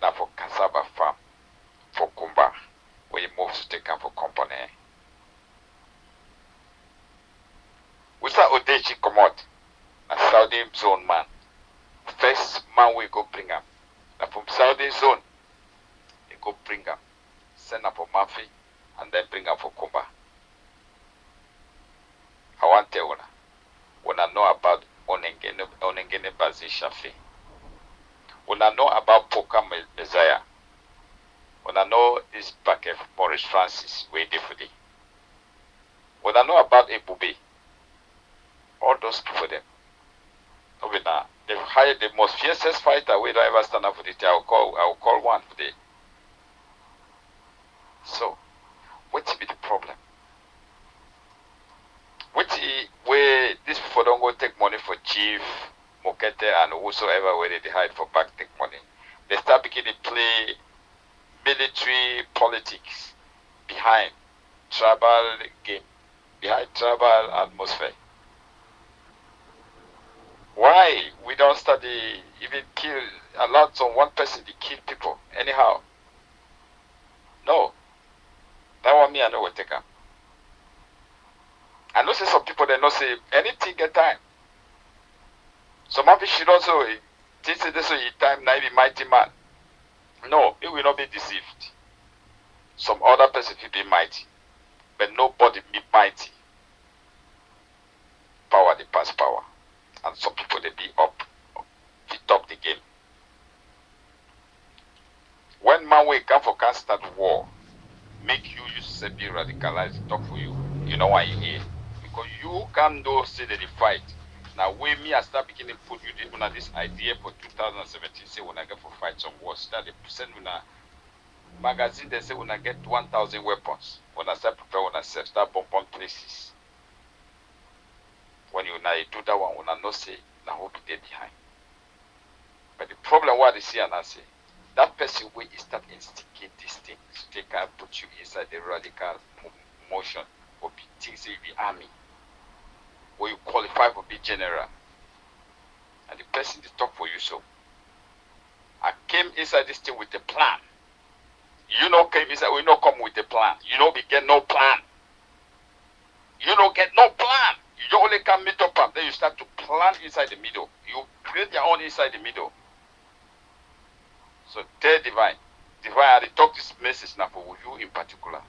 now for Cassava Farm, for Kumba, where he moves to take up for company. Deji come out. A Saudi zone man. First man we go bring him. Now from Saudi zone, they go bring him. Send up for Mafi and then bring him for Kumba. I want to tell you, when I know about Onengene Bazi Shafi, when I know about Poka Messiah, when I know this back of Maurice Francis, waiting for the. When I know about Ebube, all those people them. They've hired the most fiercest fighter we don't ever stand up for it. I'll call one today. So, what will be the problem? Where these people don't go take money for chief, Mokete, and whosoever where they hide for back take money. They start beginning to play military politics behind tribal game, behind tribal atmosphere. Why we don't study even kill allow some one person to kill people anyhow? No. That one me I know will take up. I know say some people they not say anything at time. Some of it should also this is time now be mighty man. No, it will not be deceived. Some other person will be mighty, but nobody be mighty. Power they pass power. And some people they be up the game. When man we come for can start war, make you use to be radicalized, talk for you. You know why you here? Because you can do see the fight. Now when me I start beginning put you on this idea for 2017, say when I get for fight some wars, start they send when a magazine they say when I get 1,000 weapons. When I start prepare when I start bomb places. When you now do that one, when I not say, now hope you get behind. But the problem what they see and I say, that person will start instigate these things, they can put you inside the radical motion or be things say be army, where you qualify for be general. And the person they talk for you so. I came inside this thing with a plan. You know came inside, we not come with a plan. You know we get no plan. You don't get no plan. You only can meet up and then you start to plan inside the middle. You create your own inside the middle. So they're divine. Divine, I talk this message now for you in particular.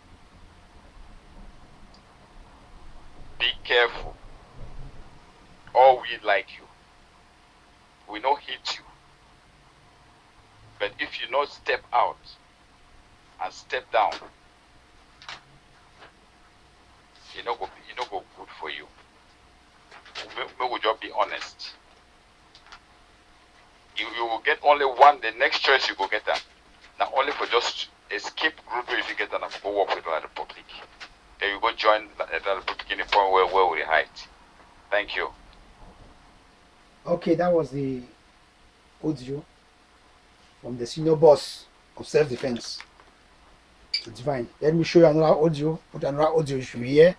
Be careful. All we like you. We don't hate you. But if you not step out and step down, it not go good for you. We will just be honest. You will get only one, the next choice you go get that. Now only for just escape group if you get that and go work with the Republic. Then you go join the Republic in the point where we hide. Thank you. Okay, that was the audio from the senior boss of self-defense. It's fine. Let me show you another audio. Put another audio you should hear.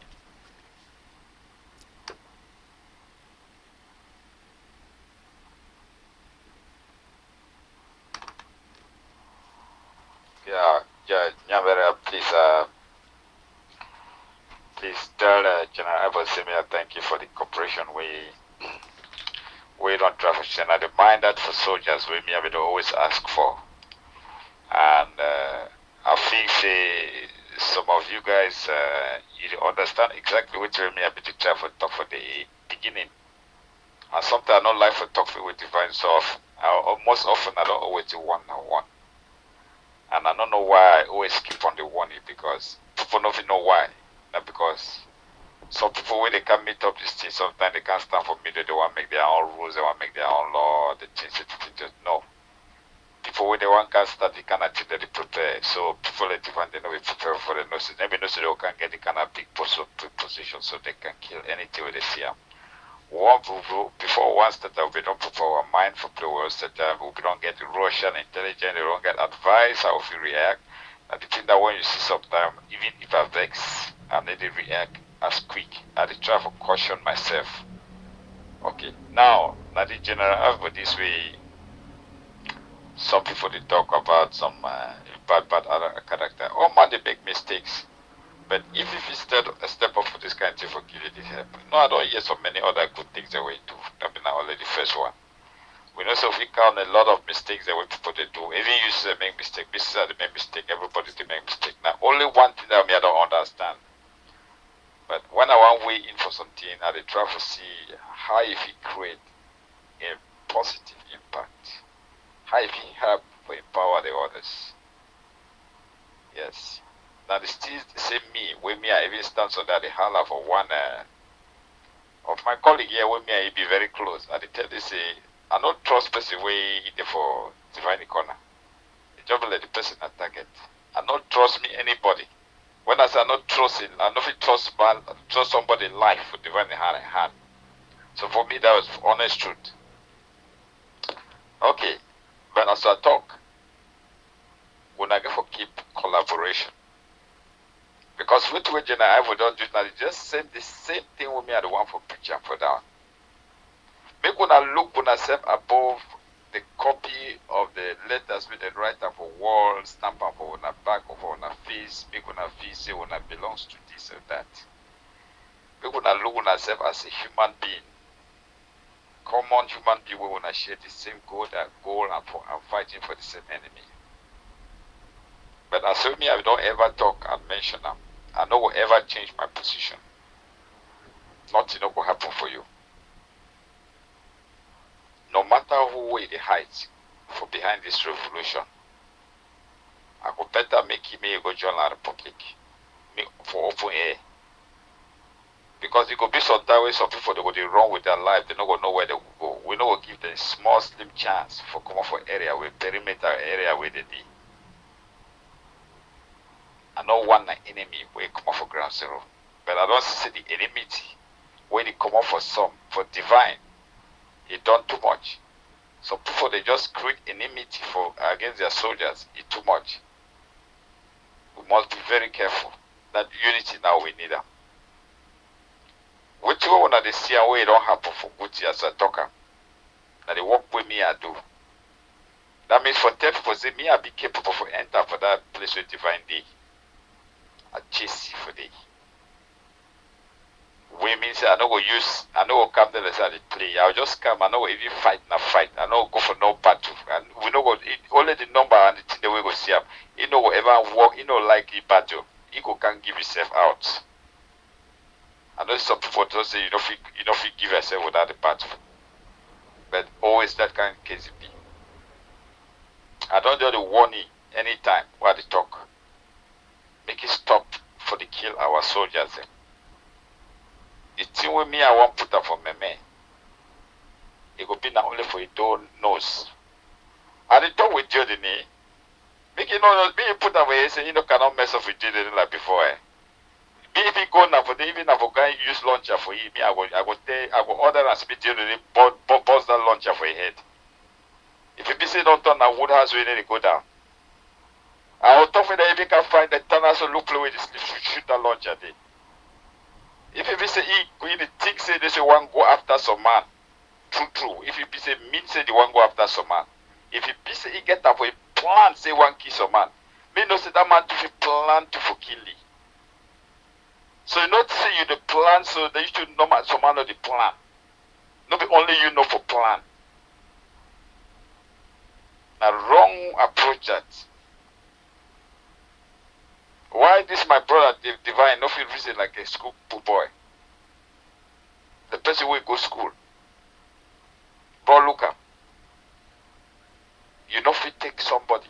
Please tell General Ambazonian thank you for the cooperation we don't traffic and I remind that for soldiers we may have always ask for. And I think some of you guys you understand exactly what you may have to try for talk for the beginning. And sometimes I don't like for talk with divine self. Most often I don't always do one-on-one. And I don't know why I always keep on the warning because people don't even know why. Not because some people when they can meet up this thing, sometimes they can't stand for me, they want to make their own rules, they want to make their own law, the things just no. People when they want to start, they cannot think that they prepare. So people like different, they know we prepare for the nurses. Maybe nurses they can get the kind of big position so they can kill anything where they see them. Before one start we don't prepare our mind for play well set we don't get Russian intelligence, they don't get advice how we react. And the thing that when you see sometimes, even if I vex, I need to react as quick. I try to caution myself. Okay, now the general but this way some people they talk about some bad other character. Oh man, they make mistakes. But if you step up for this kind of thing for giving it help, no, I don't hear so many other good things that we do. That been only the first one. We know so we count a lot of mistakes that we people they do. Even you say make mistake, business they make mistake, everybody they make mistake. Now only one thing that me I don't understand. But when I want way in for something, I they try to see how if it create a positive impact. How if it help to empower the others. Yes. Now the still the same me, when me I even stand so that the holler for one of my colleague here when me I be very close. And they tell they say I don't trust person way in there for divine corner. It's just let the person at target. I don't trust me anybody. When I say I not trusting, I don't trust man, trust somebody life for divine hand in hand. So for me that was honest truth. Okay, but as I talk, when I go for keep collaboration. Because with which I would don't do now, just same the same thing with me at the one for picture for that. Make when I look when I self above the copy of the letters with the writer for wall, stamp up on a back of on a face, make when I feel say when I belongs to this or that. Make when I look when I self as a human being. Common human being when I share the same goal and for I'm fighting for the same enemy. But as for me, I don't ever talk and mention them. I know will ever change my position. Nothing will happen for you. No matter who way the height for behind this revolution, I could better make him go join the Republic for open air. Because it could be some time where some people they go wrong with their life, they don't go know where they will go. We know we'll give them small slim chance for come up for area where perimeter area where they be. I know one enemy where come off for ground zero. But I don't see the enmity where they come off for some for divine. He done too much. So people they just create enmity for against their soldiers. It's too much. We must be very careful. That unity now we need them. Which one they see and where it don't happen for good as a talker. Now they work with me I do. That means for 10 people say me I be capable for enter for that place with divine day. I chase you for day. We mean say I know go use, I know go come there and say play. I'll just come, I know if you fight na fight. I know go for no battle. And we know go only the number and the thing that we go see up. You know whatever work, you know like the battle. You go can't give yourself out. I know some people just say you know if you give yourself without the battle. But always that kind of case it be. I don't do the warning anytime while they talk. Make it stop for the kill our soldiers. The thing with me I want put up for me, it could be not only for your door nose. And the talk with you the knee. Make you know me put away say you know cannot mess up with you like before. Me if you go now for the even if a guy use launcher for you, me I go order and speed you the bust that launcher for your head. If you be say don't turn a wood house we need to go down. I will talk with that if you can find the tunnel so look away this shoot that launcher there. If you be say he think say they say one go after some man. True. If you be say mean say the one go after some man. If you be say he get up for a plan say one kill some man. Me know say that man to plan to for kill you. So you not say you the plan so they should know some man know the plan. Not be only you know for plan. Now wrong approach that. Why this my brother divine no feel reason like a school boy? The person will go school. Bro look up. You know if you take somebody.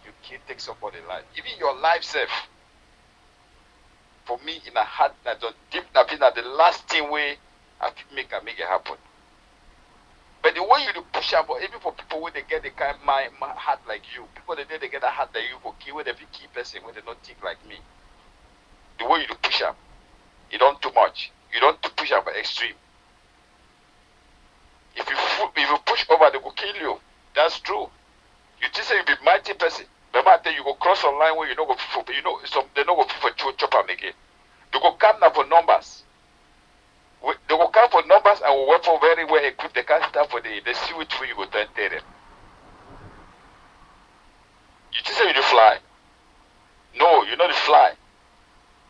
You can't take somebody life. Even your life self. For me in a heart that deep that the last thing way I make it happen. But the way you push up, even for people when they get the kind of my heart like you, people they get a heart that you for kill with every key person when they don't think like me. The way you push up, you don't too much. You don't push up extreme. If you push over, they will kill you. That's true. You just say you be mighty person. Remember you go cross online where you know go people, you know some they know go people chop them again. They go come now for numbers. They will come for numbers and will work for very well equipped. They can't start for they see which way you go to enter them. You just say you do fly. No, you know the fly.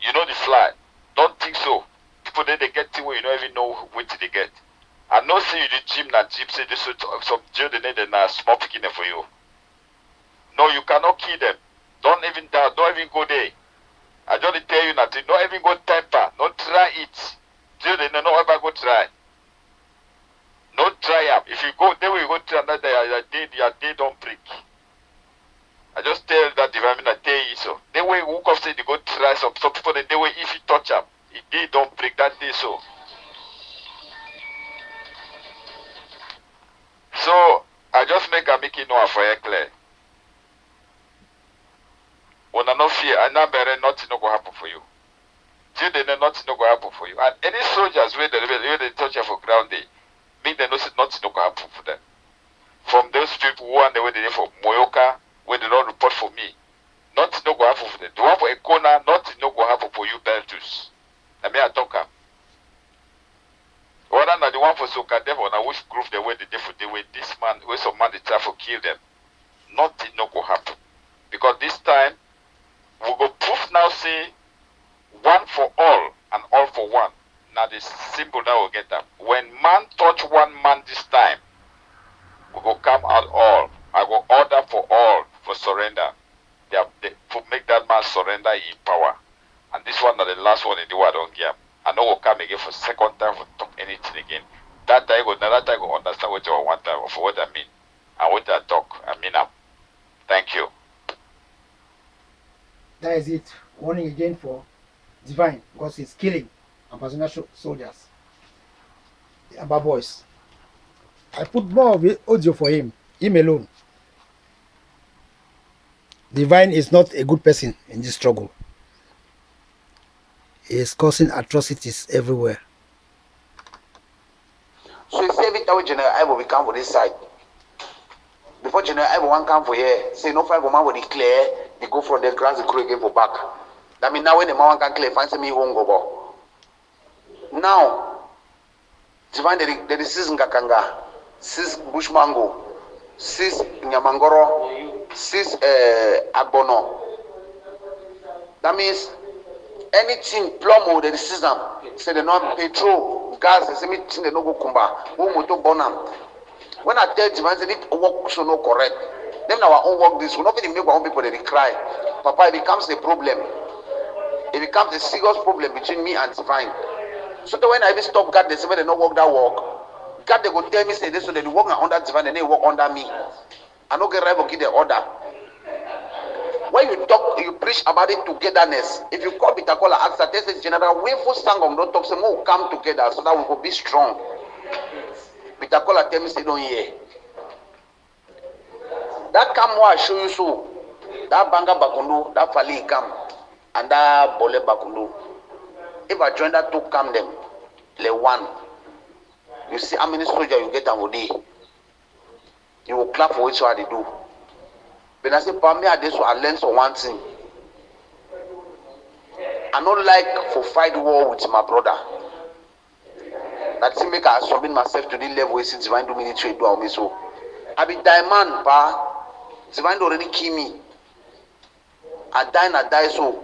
You know the fly. Don't think so. People then they get thing where you don't even know what they get. I know see you the gym na gym say this some jail they need a small picking for you. No, you cannot kill them. Don't even doubt, don't even go there. I just tell you nothing. Don't even go temper. Don't try it. Jail they don't ever go try. Don't try up. If you go there will you go try another your day don't break. I just tell that development I tell you so. They way who come say they go try some people they way if you touch up, if they don't break that day so. So I just make it know for you clear. When I no fear, I know better nothing no go happen for you. Till they know nothing no go happen for you. And any soldiers where they touch you for ground day, make them know say nothing no go happen for them. From those people who are the way they for Moyoka, where they don't report for me, nothing no go happen for them. The one for Ekona, nothing no go happen for you, Beltus. I mean I talk am. Other than the one for Soka Devil, now which group they were the devil, they were this man, where some man they try to kill them. Nothing no go happen. Because this time, we go proof now say, one for all and all for one. Now the symbol now will get them. When man touch one man this time, we go come out all. I go order for all for surrender. They make that man surrender in power. And this one is the last one in the world on game. I know will come again for second time for talk anything again. That time go understand what you want for what I mean. And what I talk. I mean thank you. That is it. Warning again for Divine because he's killing Ambazonian soldiers. The Amba boys. I put more of the audio for him alone. Divine is not a good person in this struggle. He is causing atrocities everywhere. So you say every time General Ivo will come for this side. Before General Ivo one come for here, say no 5 man will declare, they go from the grass, they grow again for back. That means now when the man can clear, find me won't go back. Now, Divine the season Kakanga, 6 Bushmango, 6 Nyamangoro, 6 Agbono. That means anything plumb the season, say they not petrol, gas, say me they no go kumba, who moto bonam. When I tell Divine, they need work so no correct. Then our own work this will not be make our own people they cry. Papa, it becomes a problem. It becomes a serious problem between me and Divine. So that when I even stop God, they say when they not work that work, God they go tell me say this so they work under Divine and they work under me. I don't get right to give the order. When you talk, you preach about it togetherness. If you call Bitakola, ask that this is general way for sangom don't talk, say more come together so that we will be strong. Bitakola tell me say don't hear. That come what I show you so. That banga bakundu, that fali come, and that bole bakundu. If I join that two come them, le one. You see how many soldiers you get on day. You will clap for which one they do. But I say, for me, I learn for one thing. I don't like for fight war with my brother. That thing make I submit myself to the level where since Divine do military do me so. I be diamond, pa. Divine already kill me. I die so.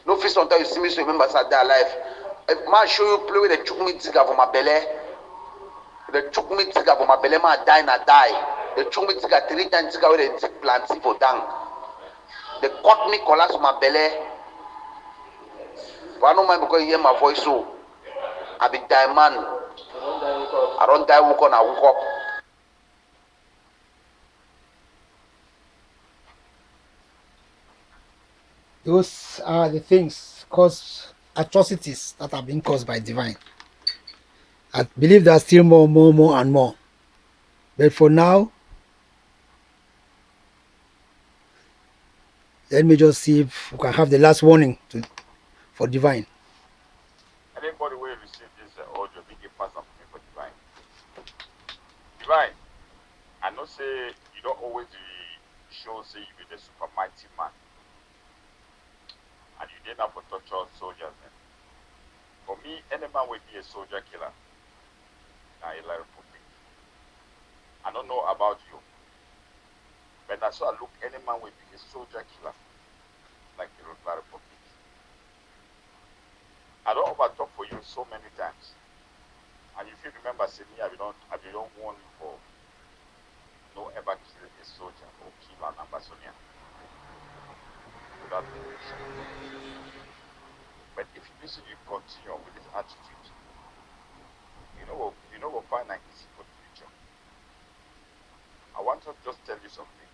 No face until you see me so remember I die alive. If man show you play with the chook me tigger for my belly, the chook me tigger for my belly, man die. The chook me tigger 3 times tigger with the take planty for down. They cut me collapse my belly. But I don't mind because you hear my voice so. I be diamond. I don't die walk on, I walk up. Those are the things atrocities that have been caused by Divine. I believe there are still more and more. But for now, let me just see if we can have the last warning for Divine. Anybody will receive this audio, big pass up for Divine. Divine, I know say you don't always show say you be the super mighty man. And you did not for torture soldiers. For me, any man will be a soldier killer. Now, Republic. I don't know about you. But as I look, any man will be a soldier killer. Like the Republic. I don't over talk for you so many times. And if you remember, say me, I don't warn you for no ever kill a soldier or kill an Ambazonian without permission. But if you continue with this attitude, you know we'll find an easy for the future. I want to just tell you something.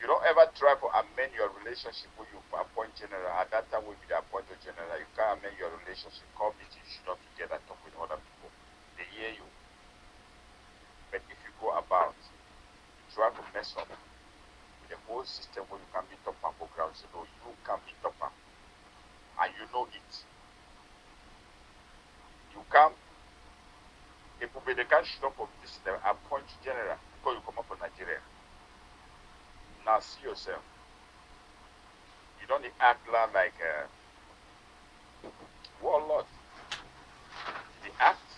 You don't ever try to amend your relationship when you appoint general. At that time, when you appointed general, you can't amend your relationship. Call meeting, you should not together talk with other people. They hear you. But if you go about, you try to mess up with the whole system where you can meet up and go ground, so no, you can meet up and you know it. You can't. They can't shoot up of this system, appoint general because you come up from Nigeria. Now see yourself. You don't act like a warlord. You act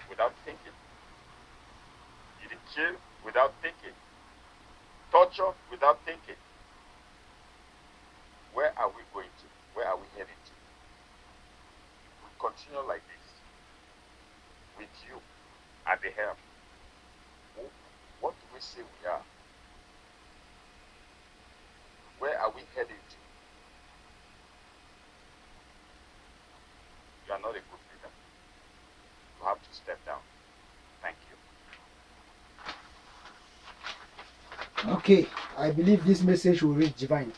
without thinking. You kill without thinking. Torture without thinking. Where are we going to? Where are we heading to? If we continue like this, with you at the helm, what do we say we are? Where are we heading to? You are not a good leader. You have to step down. Thank you. Okay, I believe this message will reach Divine.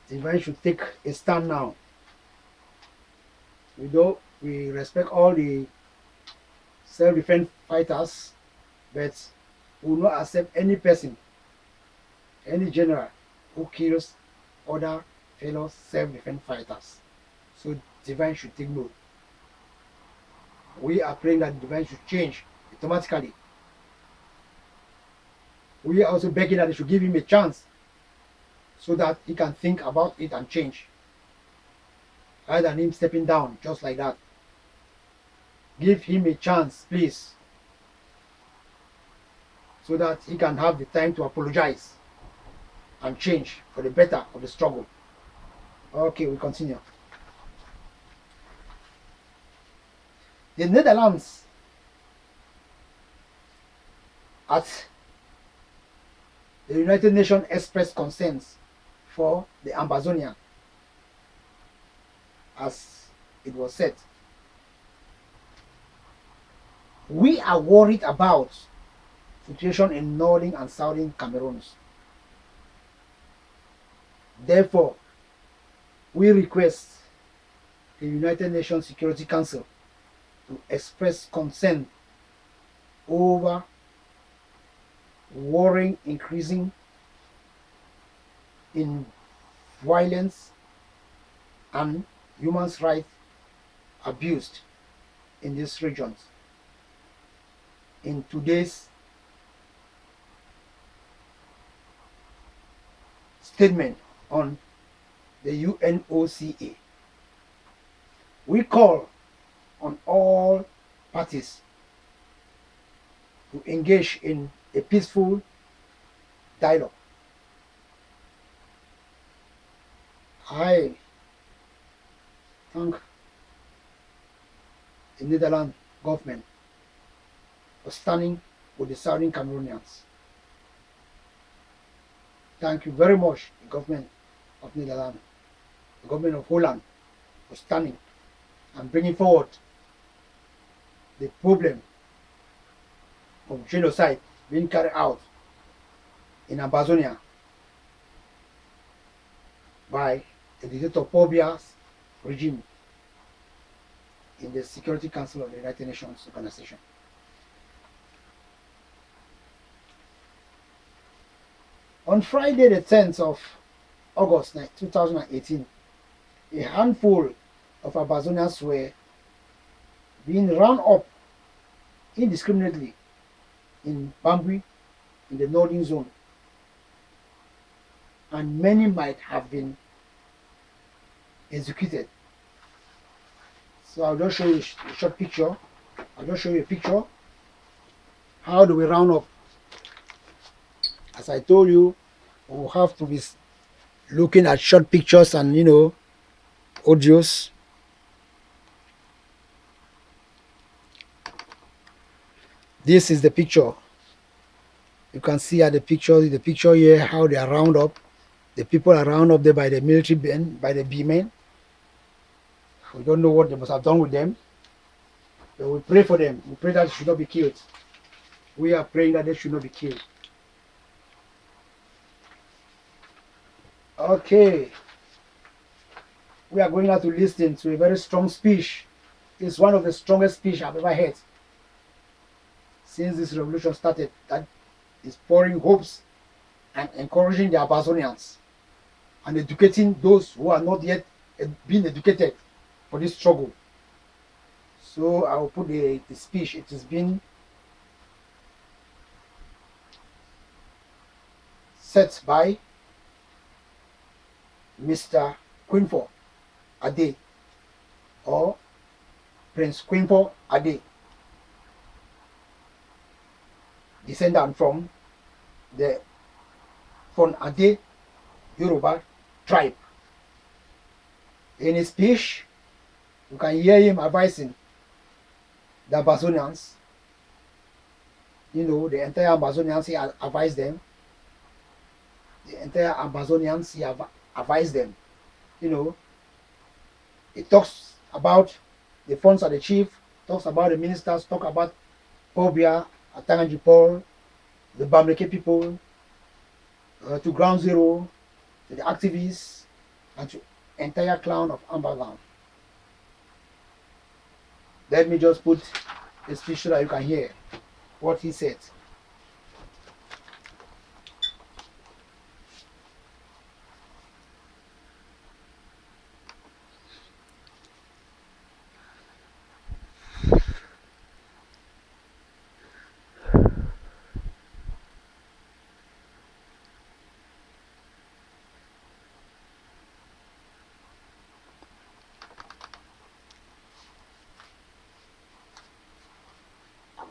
Divine should take a stand now. We respect all the self-defense fighters, but we will not accept any person, any general who kills other fellow self-defense fighters. So Divine should take note. We are praying that Divine should change automatically. We are also begging that they should give him a chance so that he can think about it and change. Rather than him stepping down just like that. Give him a chance, please, so that he can have the time to apologize and change for the better of the struggle. Okay, we continue. The Netherlands at the United Nations expressed concerns for the Ambazonian, as it was said. We are worried about situation in northern and southern Cameroons. Therefore, we request the United Nations Security Council to express concern over worrying increasing in violence and human rights abused in these regions. In today's statement on the UNOCA, we call on all parties to engage in a peaceful dialogue. I thank the Netherlands government for standing with the Southern Cameroonians. Thank you very much, the government of Netherlands, the government of Holland, for standing and bringing forward the problem of genocide being carried out in Ambazonia by the dictator Paul Biya's regime in the Security Council of the United Nations Organization. On Friday, the 10th of August 2018, a handful of Ambazonians were being rounded up indiscriminately in Bambui, in the northern zone, and many might have been executed. So I'll just show you a short picture. I'll just show you a picture. How do we round up? As I told you, we will have to be looking at short pictures and audios. This is the picture. You can see at the picture here how they are round up. The people are round up there by the military men, by the B-men. We don't know what they must have done with them. But we pray for them. We pray that they should not be killed. We are praying that they should not be killed. Okay. We are going now to listen to a very strong speech. It's one of the strongest speeches I've ever heard since this revolution started. That is pouring hopes and encouraging the Ambazonians and educating those who are not yet being educated for this struggle. So I will put the speech. It has been set by Mr. Quinfor Ade, or Prince Quinfor Ade, descendant from the Ade Yoruba tribe. In his speech, you can hear him advising the Ambazonians, the entire Ambazonians. He advised them. The entire Ambazonians, he advised them. It talks about the funds of the chief, talks about the ministers, talk about Pobia, Atanganji Paul, the Bamleke people, to Ground Zero, to the activists, and to entire clan of Ambazonia. Let me just put a speech so that you can hear what he said.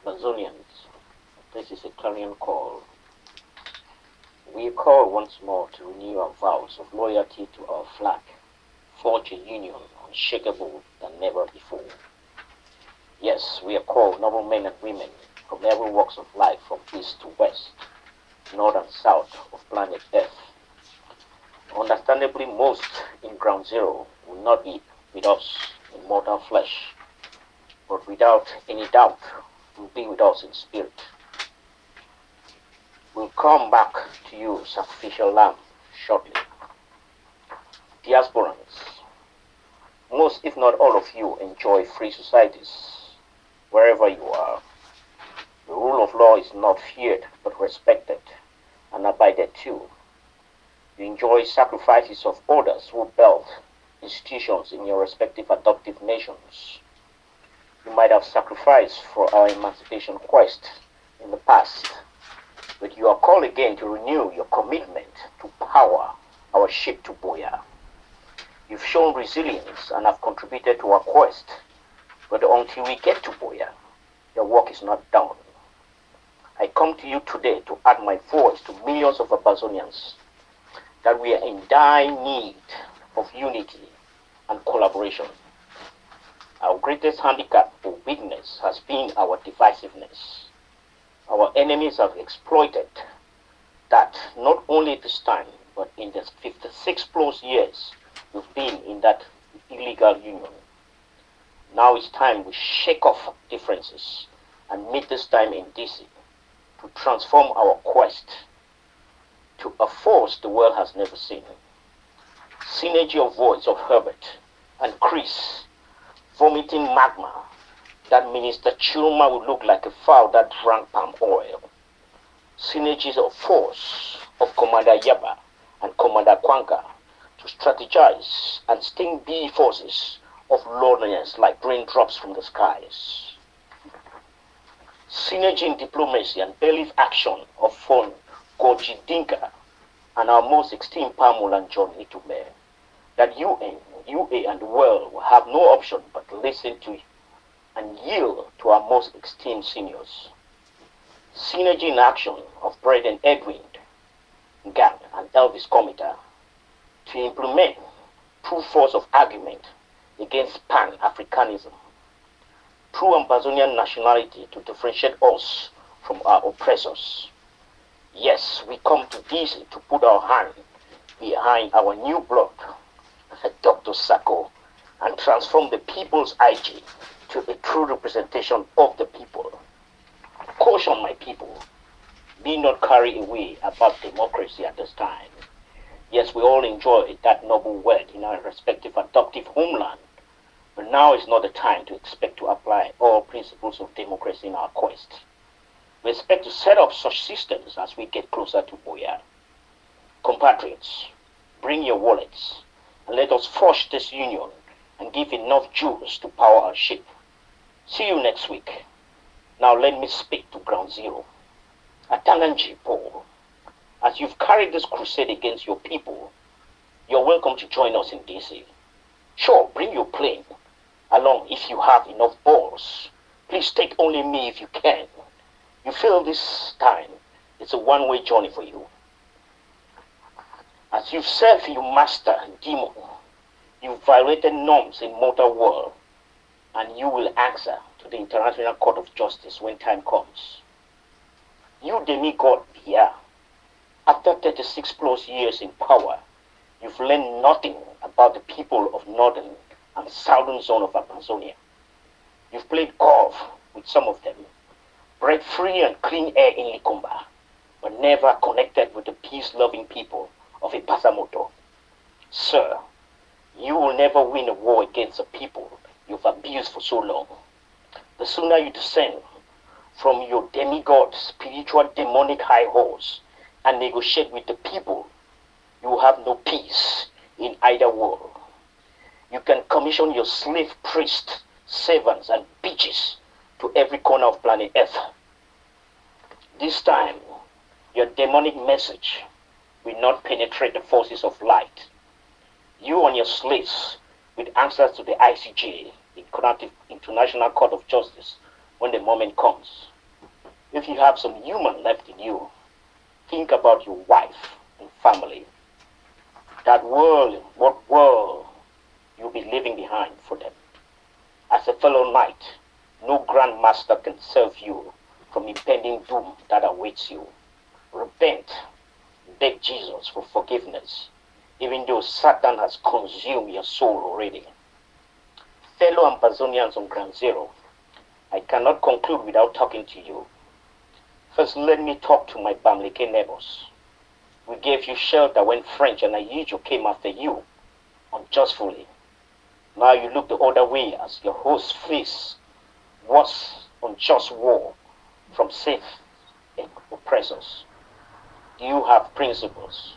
Ambazonians, this is a clarion call. We call once more to renew our vows of loyalty to our flag, forge a union unshakable than never before. Yes, we are called noble men and women from every walks of life, from east to west, north and south of planet Earth. Understandably, most in Ground Zero will not be with us in mortal flesh, but without any doubt will be with us in spirit. We'll come back to you, sacrificial lamb, shortly. Diasporans, most if not all of you enjoy free societies wherever you are. The rule of law is not feared but respected and abided to. You enjoy sacrifices of others who built institutions in your respective adoptive nations. You might have sacrificed for our emancipation quest in the past, but you are called again to renew your commitment to power our ship to Boya. You've shown resilience and have contributed to our quest, but until we get to Boya, your work is not done. I come to you today to add my voice to millions of Ambazonians that we are in dire need of unity and collaboration. Our greatest handicap or weakness has been our divisiveness. Our enemies have exploited that not only this time, but in the 56 plus years we've been in that illegal union. Now it's time we shake off differences and meet this time in DC to transform our quest to a force the world has never seen. Synergy of voice of Herbert and Chris vomiting magma that Minister Chiruma would look like a fowl that drank palm oil. Synergies of force of Commander Yaba and Commander Kwanka to strategize and sting bee forces of loneliness like raindrops from the skies. Synergy in diplomacy and early action of Fon Goji Dinka and our most esteemed Pamul and John Itume, that UA and the world will have no option but to listen to and yield to our most esteemed seniors. Synergy in action of Brad and Edwin, Gang and Elvis Comita, to implement true force of argument against Pan-Africanism, true Ambazonian nationality to differentiate us from our oppressors. Yes, we come to DC to put our hand behind our new blood, Dr. Sacco, and transform the people's IG to a true representation of the people. Caution, my people, be not carried away about democracy at this time. Yes, we all enjoy that noble word in our respective adoptive homeland, but now is not the time to expect to apply all principles of democracy in our quest. We expect to set up such systems as we get closer to Boya. Compatriots, bring your wallets and let us forge this union and give enough Jews to power our ship. See you next week. Now let me speak to Ground Zero. Atanganji Paul, as you've carried this crusade against your people, you're welcome to join us in DC. Sure, bring your plane along if you have enough balls. Please take only me if you can. You feel this time it's a one-way journey for you. As you've served your master, demon, you've violated norms in mortal world, and you will answer to the International Court of Justice when time comes. You demigod here, after 36 plus years in power, you've learned nothing about the people of northern and southern zone of Amazonia. You've played golf with some of them, breathed free and clean air in Likumba, but never connected with the peace-loving people of Ipasamoto. Sir, you will never win a war against the people you've abused for so long. The sooner you descend from your demigod spiritual demonic high horse and negotiate with the people, you will have no peace in either world. You can commission your slave priests, servants, and bitches to every corner of planet Earth. This time, your demonic message will not penetrate the forces of light. You and your slaves with answers to the ICJ, the International Court of Justice, when the moment comes. If you have some human left in you, think about your wife and family. That world, what world you'll be leaving behind for them. As a fellow knight, no grand master can save you from impending doom that awaits you. Repent, beg Jesus for forgiveness, even though Satan has consumed your soul already. Fellow Ambazonians on Ground Zero, I cannot conclude without talking to you. First, let me talk to my Bamileke neighbors. We gave you shelter when French and Ayijo came after you, unjustly. Now you look the other way as your host face was unjust war from safe oppressors. Do you have principles?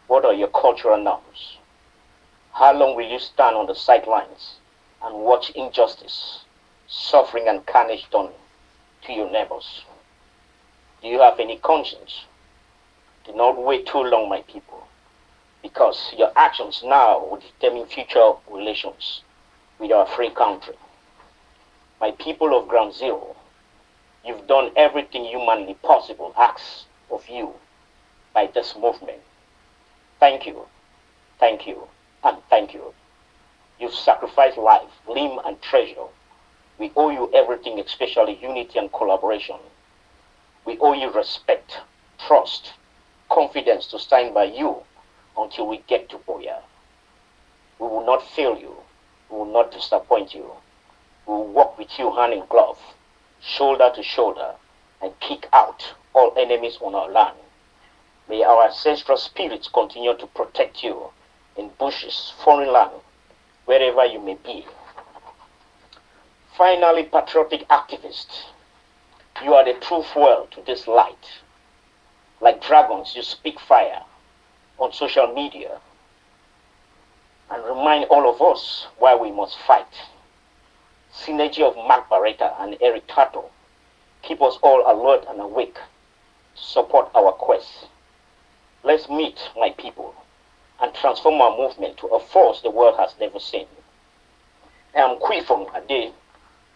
What are your cultural norms? How long will you stand on the sidelines and watch injustice, suffering, and carnage done to your neighbors? Do you have any conscience? Do not wait too long, my people, because your actions now will determine future relations with our free country. My people of Ground Zero, you've done everything humanly possible asks of you by this movement. Thank you, and thank you. You've sacrificed life, limb, and treasure. We owe you everything, especially unity and collaboration. We owe you respect, trust, confidence to stand by you until we get to Boya. We will not fail you. We will not disappoint you. We will walk with you hand in glove, shoulder to shoulder, and kick out all enemies on our land. May our ancestral spirits continue to protect you in bushes, foreign land, wherever you may be. Finally, patriotic activists, you are the true fuel to this light. Like dragons, you speak fire on social media and remind all of us why we must fight. Synergy of Mark Barretta and Eric Tato keep us all alert and awake to support our quest. Let's meet, my people, and transform our movement to a force the world has never seen. I am Kwifong Ade,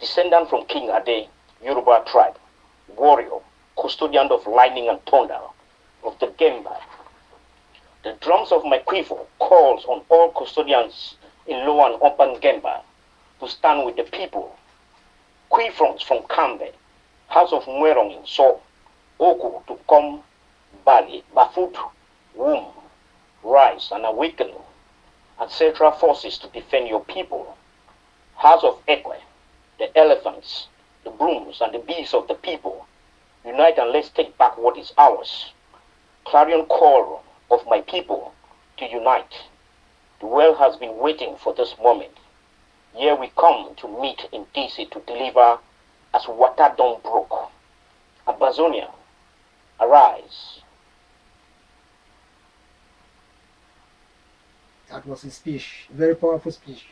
descendant from King Ade, Yoruba tribe, warrior, custodian of lightning and thunder of the Gemba. The drums of my quiver calls on all custodians in Lower and Upper Gemba to stand with the people. Quifrons from Kambe, House of Mwerong in So, Oku to come Bali, Bafut, Womb, Rise and Awaken, etc. forces to defend your people. House of Ekwe, the elephants, the brooms and the bees of the people, unite and let's take back what is ours. Clarion call of my people to unite. The world has been waiting for this moment. Here we come to meet in DC to deliver as water done broke. Ambazonia, arise. That was his speech. Very powerful speech.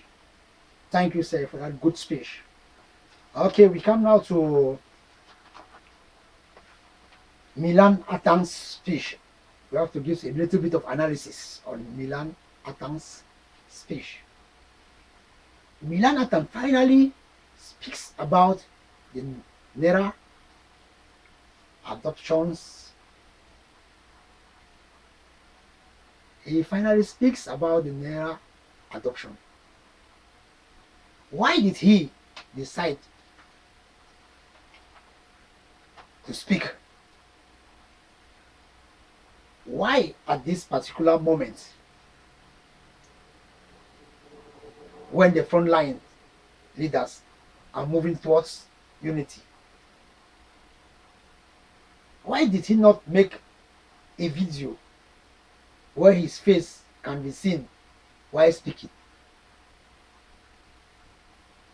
Thank you, sir, for that good speech. Okay, we come now to Milan Atang's speech. We have to give a little bit of analysis on Milan Atang's speech. Milan Atang finally speaks about the NERA adoptions. He finally speaks about the NERA adoption. Why did he decide to speak? Why at this particular moment, when the frontline leaders are moving towards unity? Why did he not make a video where his face can be seen while speaking?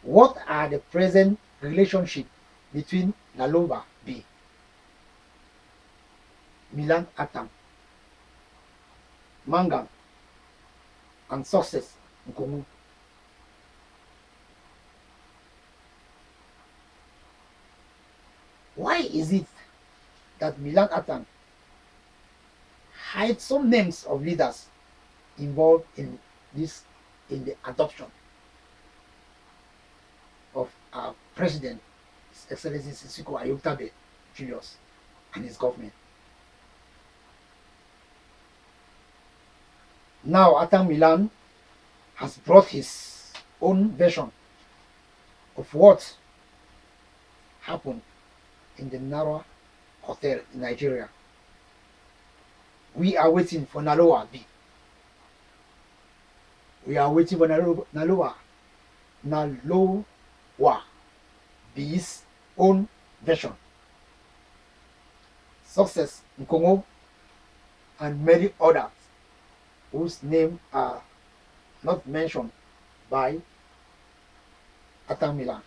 What are the present relationship between Naloba B, Milan Atang, Mangang, and Success Nkomu? Why is it that Milan Atang hides some names of leaders involved in this, in the adoption of our president, His Excellency Sisiko Ayoktabe Julius, and his government? Now Atang Milan has brought his own version of what happened in the Nara Hotel in Nigeria. We are waiting for Naloa B. We are waiting for Naloa B's own version. Success Nkongo and many others whose names are not mentioned by Atang Milan.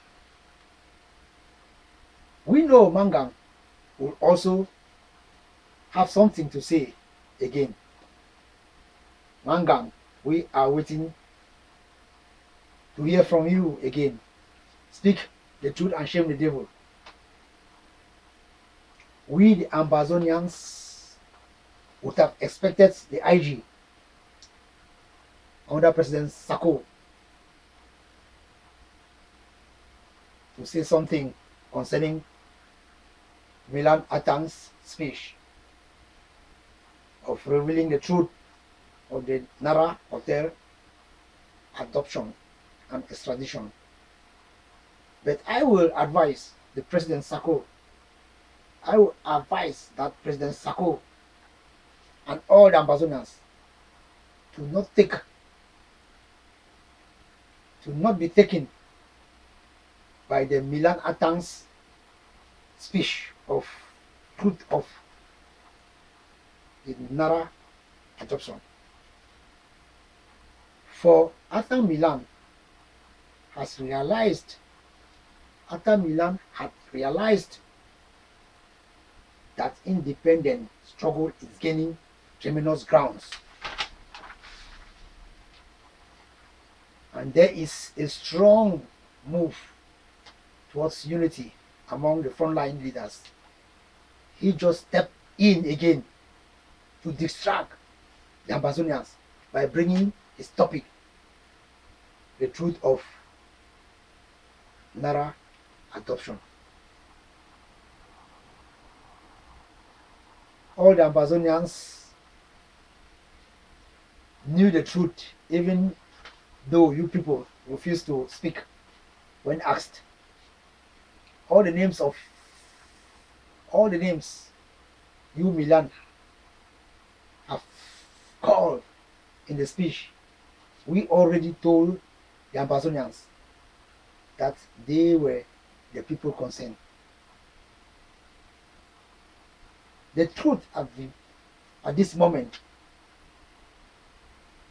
We know Mangang will also have something to say again. Mangang, we are waiting to hear from you again. Speak the truth and shame the devil. We, the Ambazonians, would have expected the IG under President Sako to say something concerning Milan Atang's speech of revealing the truth of the Nara Hotel adoption and extradition. But I will advise the President Sako, I will advise that President Sako and all the Ambazonians to not be taken by the Milan Atang's speech of truth of the Nara adoption. For Atang Milan had realized that independent struggle is gaining tremendous grounds. And there is a strong move towards unity among the frontline leaders. He just stepped in again to distract the Ambazonians by bringing his topic, the truth of Nara adoption. All the Ambazonians knew the truth, even though you people refused to speak when asked. All the names of all the names you Milan have called in the speech, we already told the Ambazonians that they were the people concerned. The truth at this moment,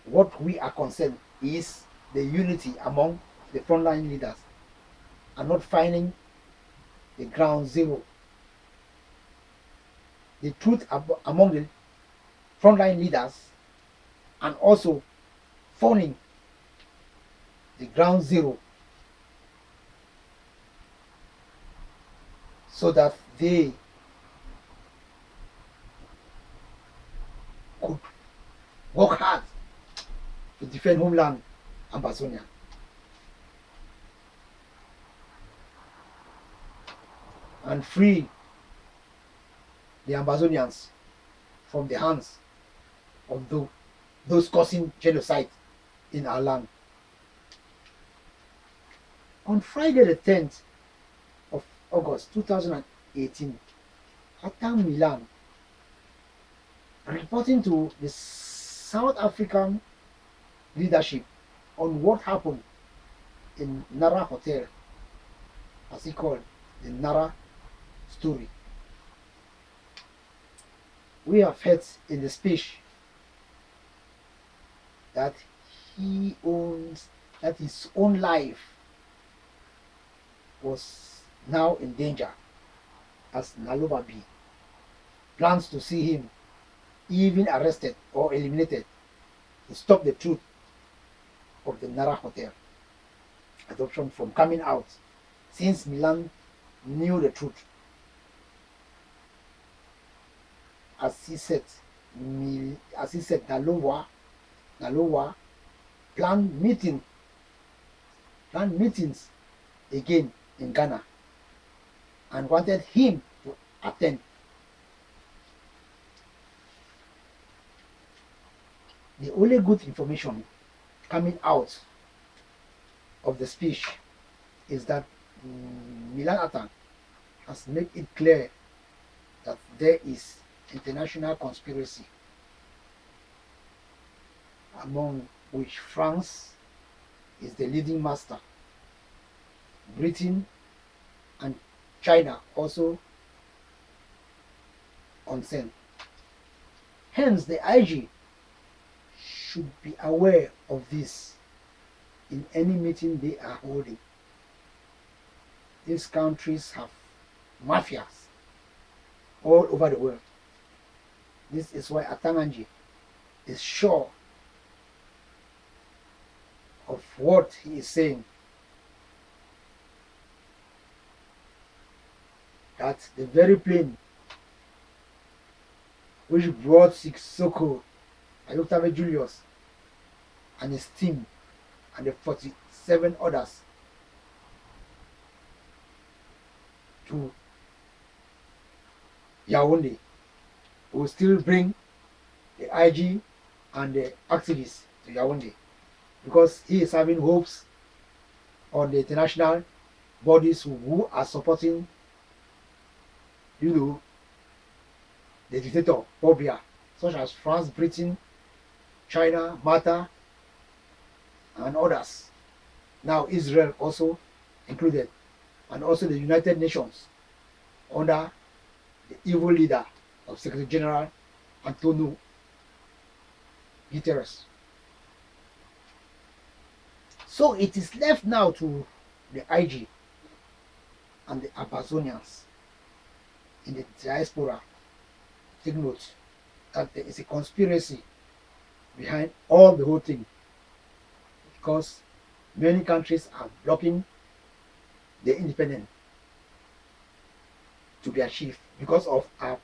what we are concerned is the unity among the frontline leaders and not finding the ground zero. The truth among the frontline leaders and also finding the ground zero so that they could work hard to defend homeland Ambazonia. And free the Ambazonians from the hands of those causing genocide in our land. On Friday the 10th of August 2018, Atam Milan, reporting to the South African leadership on what happened in Nara Hotel, as he called the Nara story. We have heard in the speech that he owns, that his own life was now in danger as Naloba B plans to see him even arrested or eliminated to stop the truth of the Nara Hotel adoption from coming out, since Milan knew the truth. As he said, Nalowa planned meetings again in Ghana and wanted him to attend. The only good information coming out of the speech is that Milan Atan has made it clear that there is international conspiracy, among which France is the leading master, Britain and China also concerned. Hence, the IG should be aware of this in any meeting they are holding. These countries have mafias all over the world. This is why Atanganji is sure of what he is saying, that the very plane which brought Sissoko, Ayutthaya Julius and his team and the 47 others to Yaoundé will still bring the IG and the activists to Yaoundé, because he is having hopes on the international bodies who are supporting, the dictator Bobia, such as France, Britain, China, Malta, and others. Now Israel also included, and also the United Nations under the evil leader of Secretary General Antonio Guterres. So it is left now to the IG and the Ambazonians in the diaspora take note that there is a conspiracy behind all the whole thing, because many countries are blocking the independence to be achieved because of our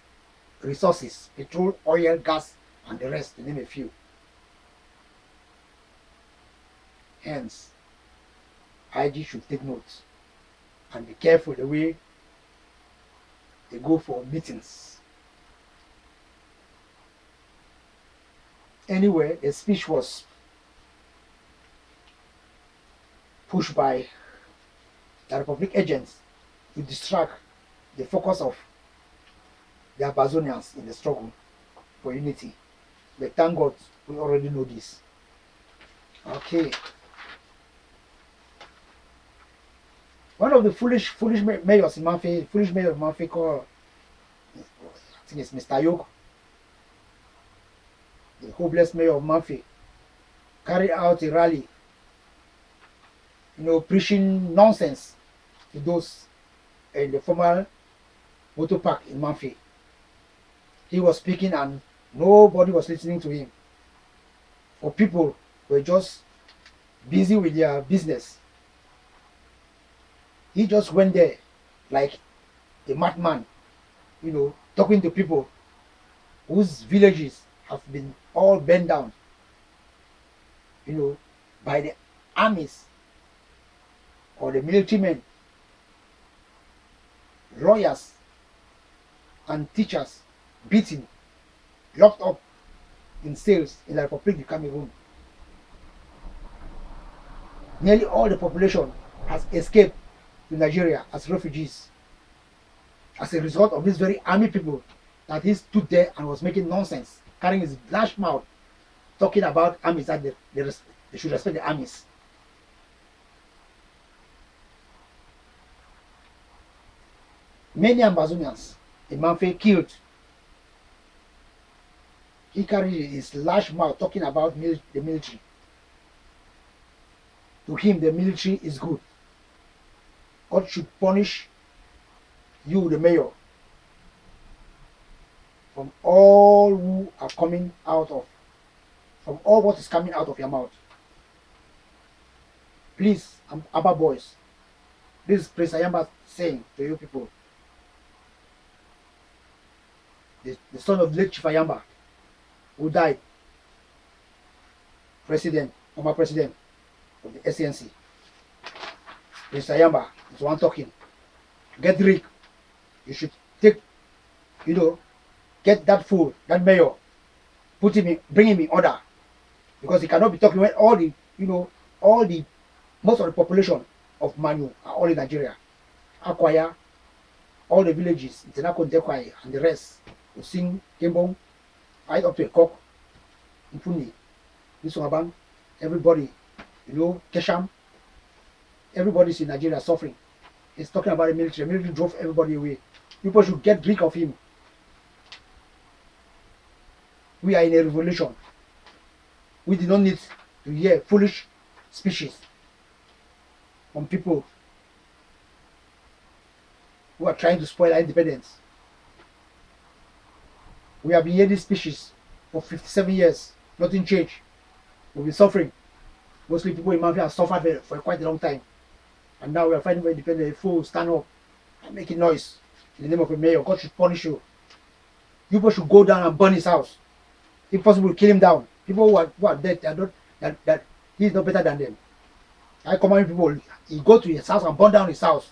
resources, petrol, oil, gas, and the rest, to name a few. Hence, IG should take note and be careful the way they go for meetings. Anyway, the speech was pushed by the Republic agents to distract the focus of the Ambazonians in the struggle for unity. But thank God, we already know this. Okay. One of the foolish mayors in Manfi, foolish mayor of Manfi called, I think it's Mr. Yoke, the hopeless mayor of Manfi, carried out a rally, preaching nonsense to those in the former motor park in Manfi. He was speaking and nobody was listening to him. For people were just busy with their business. He just went there like a madman, talking to people whose villages have been all burned down, by the armies or the military men, lawyers and teachers beaten, locked up in cells in the Republic of Cameroon. Nearly all the population has escaped to Nigeria as refugees as a result of these very army people that he stood there and was making nonsense, carrying his large mouth, talking about armies, that they should respect the armies. Many Ambazonians in Manfi killed. He carried his large mouth talking about the military. To him, the military is good. God should punish you, the mayor, from all who are coming out of, from all what is coming out of your mouth. Please, Amba boys, this is Prince Ayamba saying to you people, the son of late Chief Ayamba, who died, former president of the SNC. Prince Ayamba is one talking. Get rid. You should take, get that fool, that mayor, bring him in order. Because he cannot be talking when most of the population of Manu are all in Nigeria. Akwaya, all the villages, Tenako Ndekwai, and the rest will sing Kembong, right up to a cock, Mfuni, Nisongabang, everybody, Kesham, everybody's in Nigeria suffering. He's talking about the military. The military drove everybody away. People should get rid of him. We are in a revolution. We do not need to hear foolish speeches from people who are trying to spoil our independence. We have been hearing these speeches for 57 years. Nothing changed. We've been suffering. Mostly people in Mafia have suffered for quite a long time. And now we are fighting for independence. Fools stand up and making noise in the name of a mayor. God should punish you. You people should go down and burn his house. If possible, kill him down. People who are dead, that he is not better than them. I command people, he go to his house and burn down his house.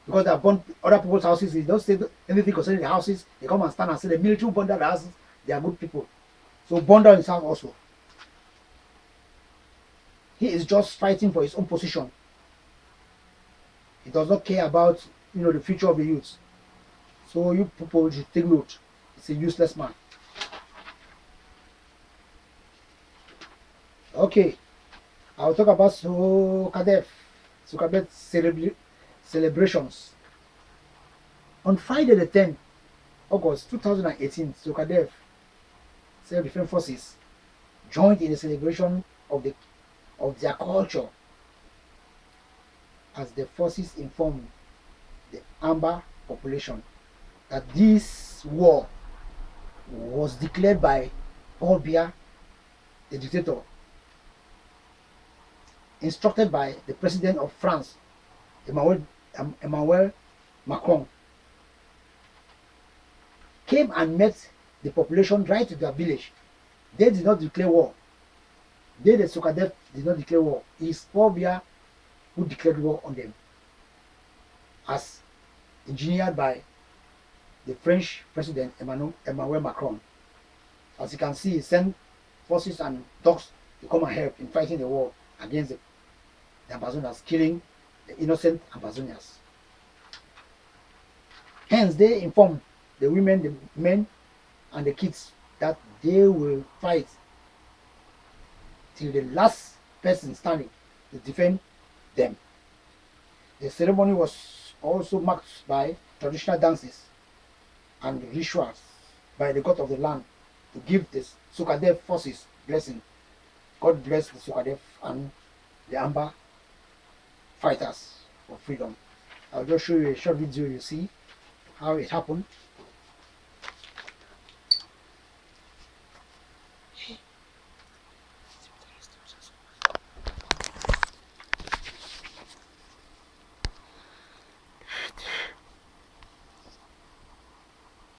Because they have burned other people's houses. He don't say anything concerning the houses. They come and stand and say the military burn down the houses. They are good people. So burn down his house also. He is just fighting for his own position. He does not care about the future of the youth. So you people should take note. It's a useless man. Okay, I'll talk about Sukadef celebrations. On Friday the 10th August 2018, Sukadef Self-Defense Forces joined in the celebration of their culture, as the forces informed the Amba population that this war was declared by Paul Biya, the dictator, instructed by the President of France, Emmanuel Macron, came and met the population right to their village. They did not declare war. They, the Sukadef, did not declare war. It is Paul Biya who declared war on them, as engineered by the French President Emmanuel Macron. As you can see, he sent forces and dogs to come and help in fighting the war against the Ambazonians, killing the innocent Ambazonians. Hence, they informed the women, the men, and the kids that they will fight till the last person standing to defend them. The ceremony was also marked by traditional dances and rituals by the god of the land to give the Sukadev forces blessing. God bless the Sukadev and the Amba fighters for freedom. I'll just show you a short video, you see how it happened.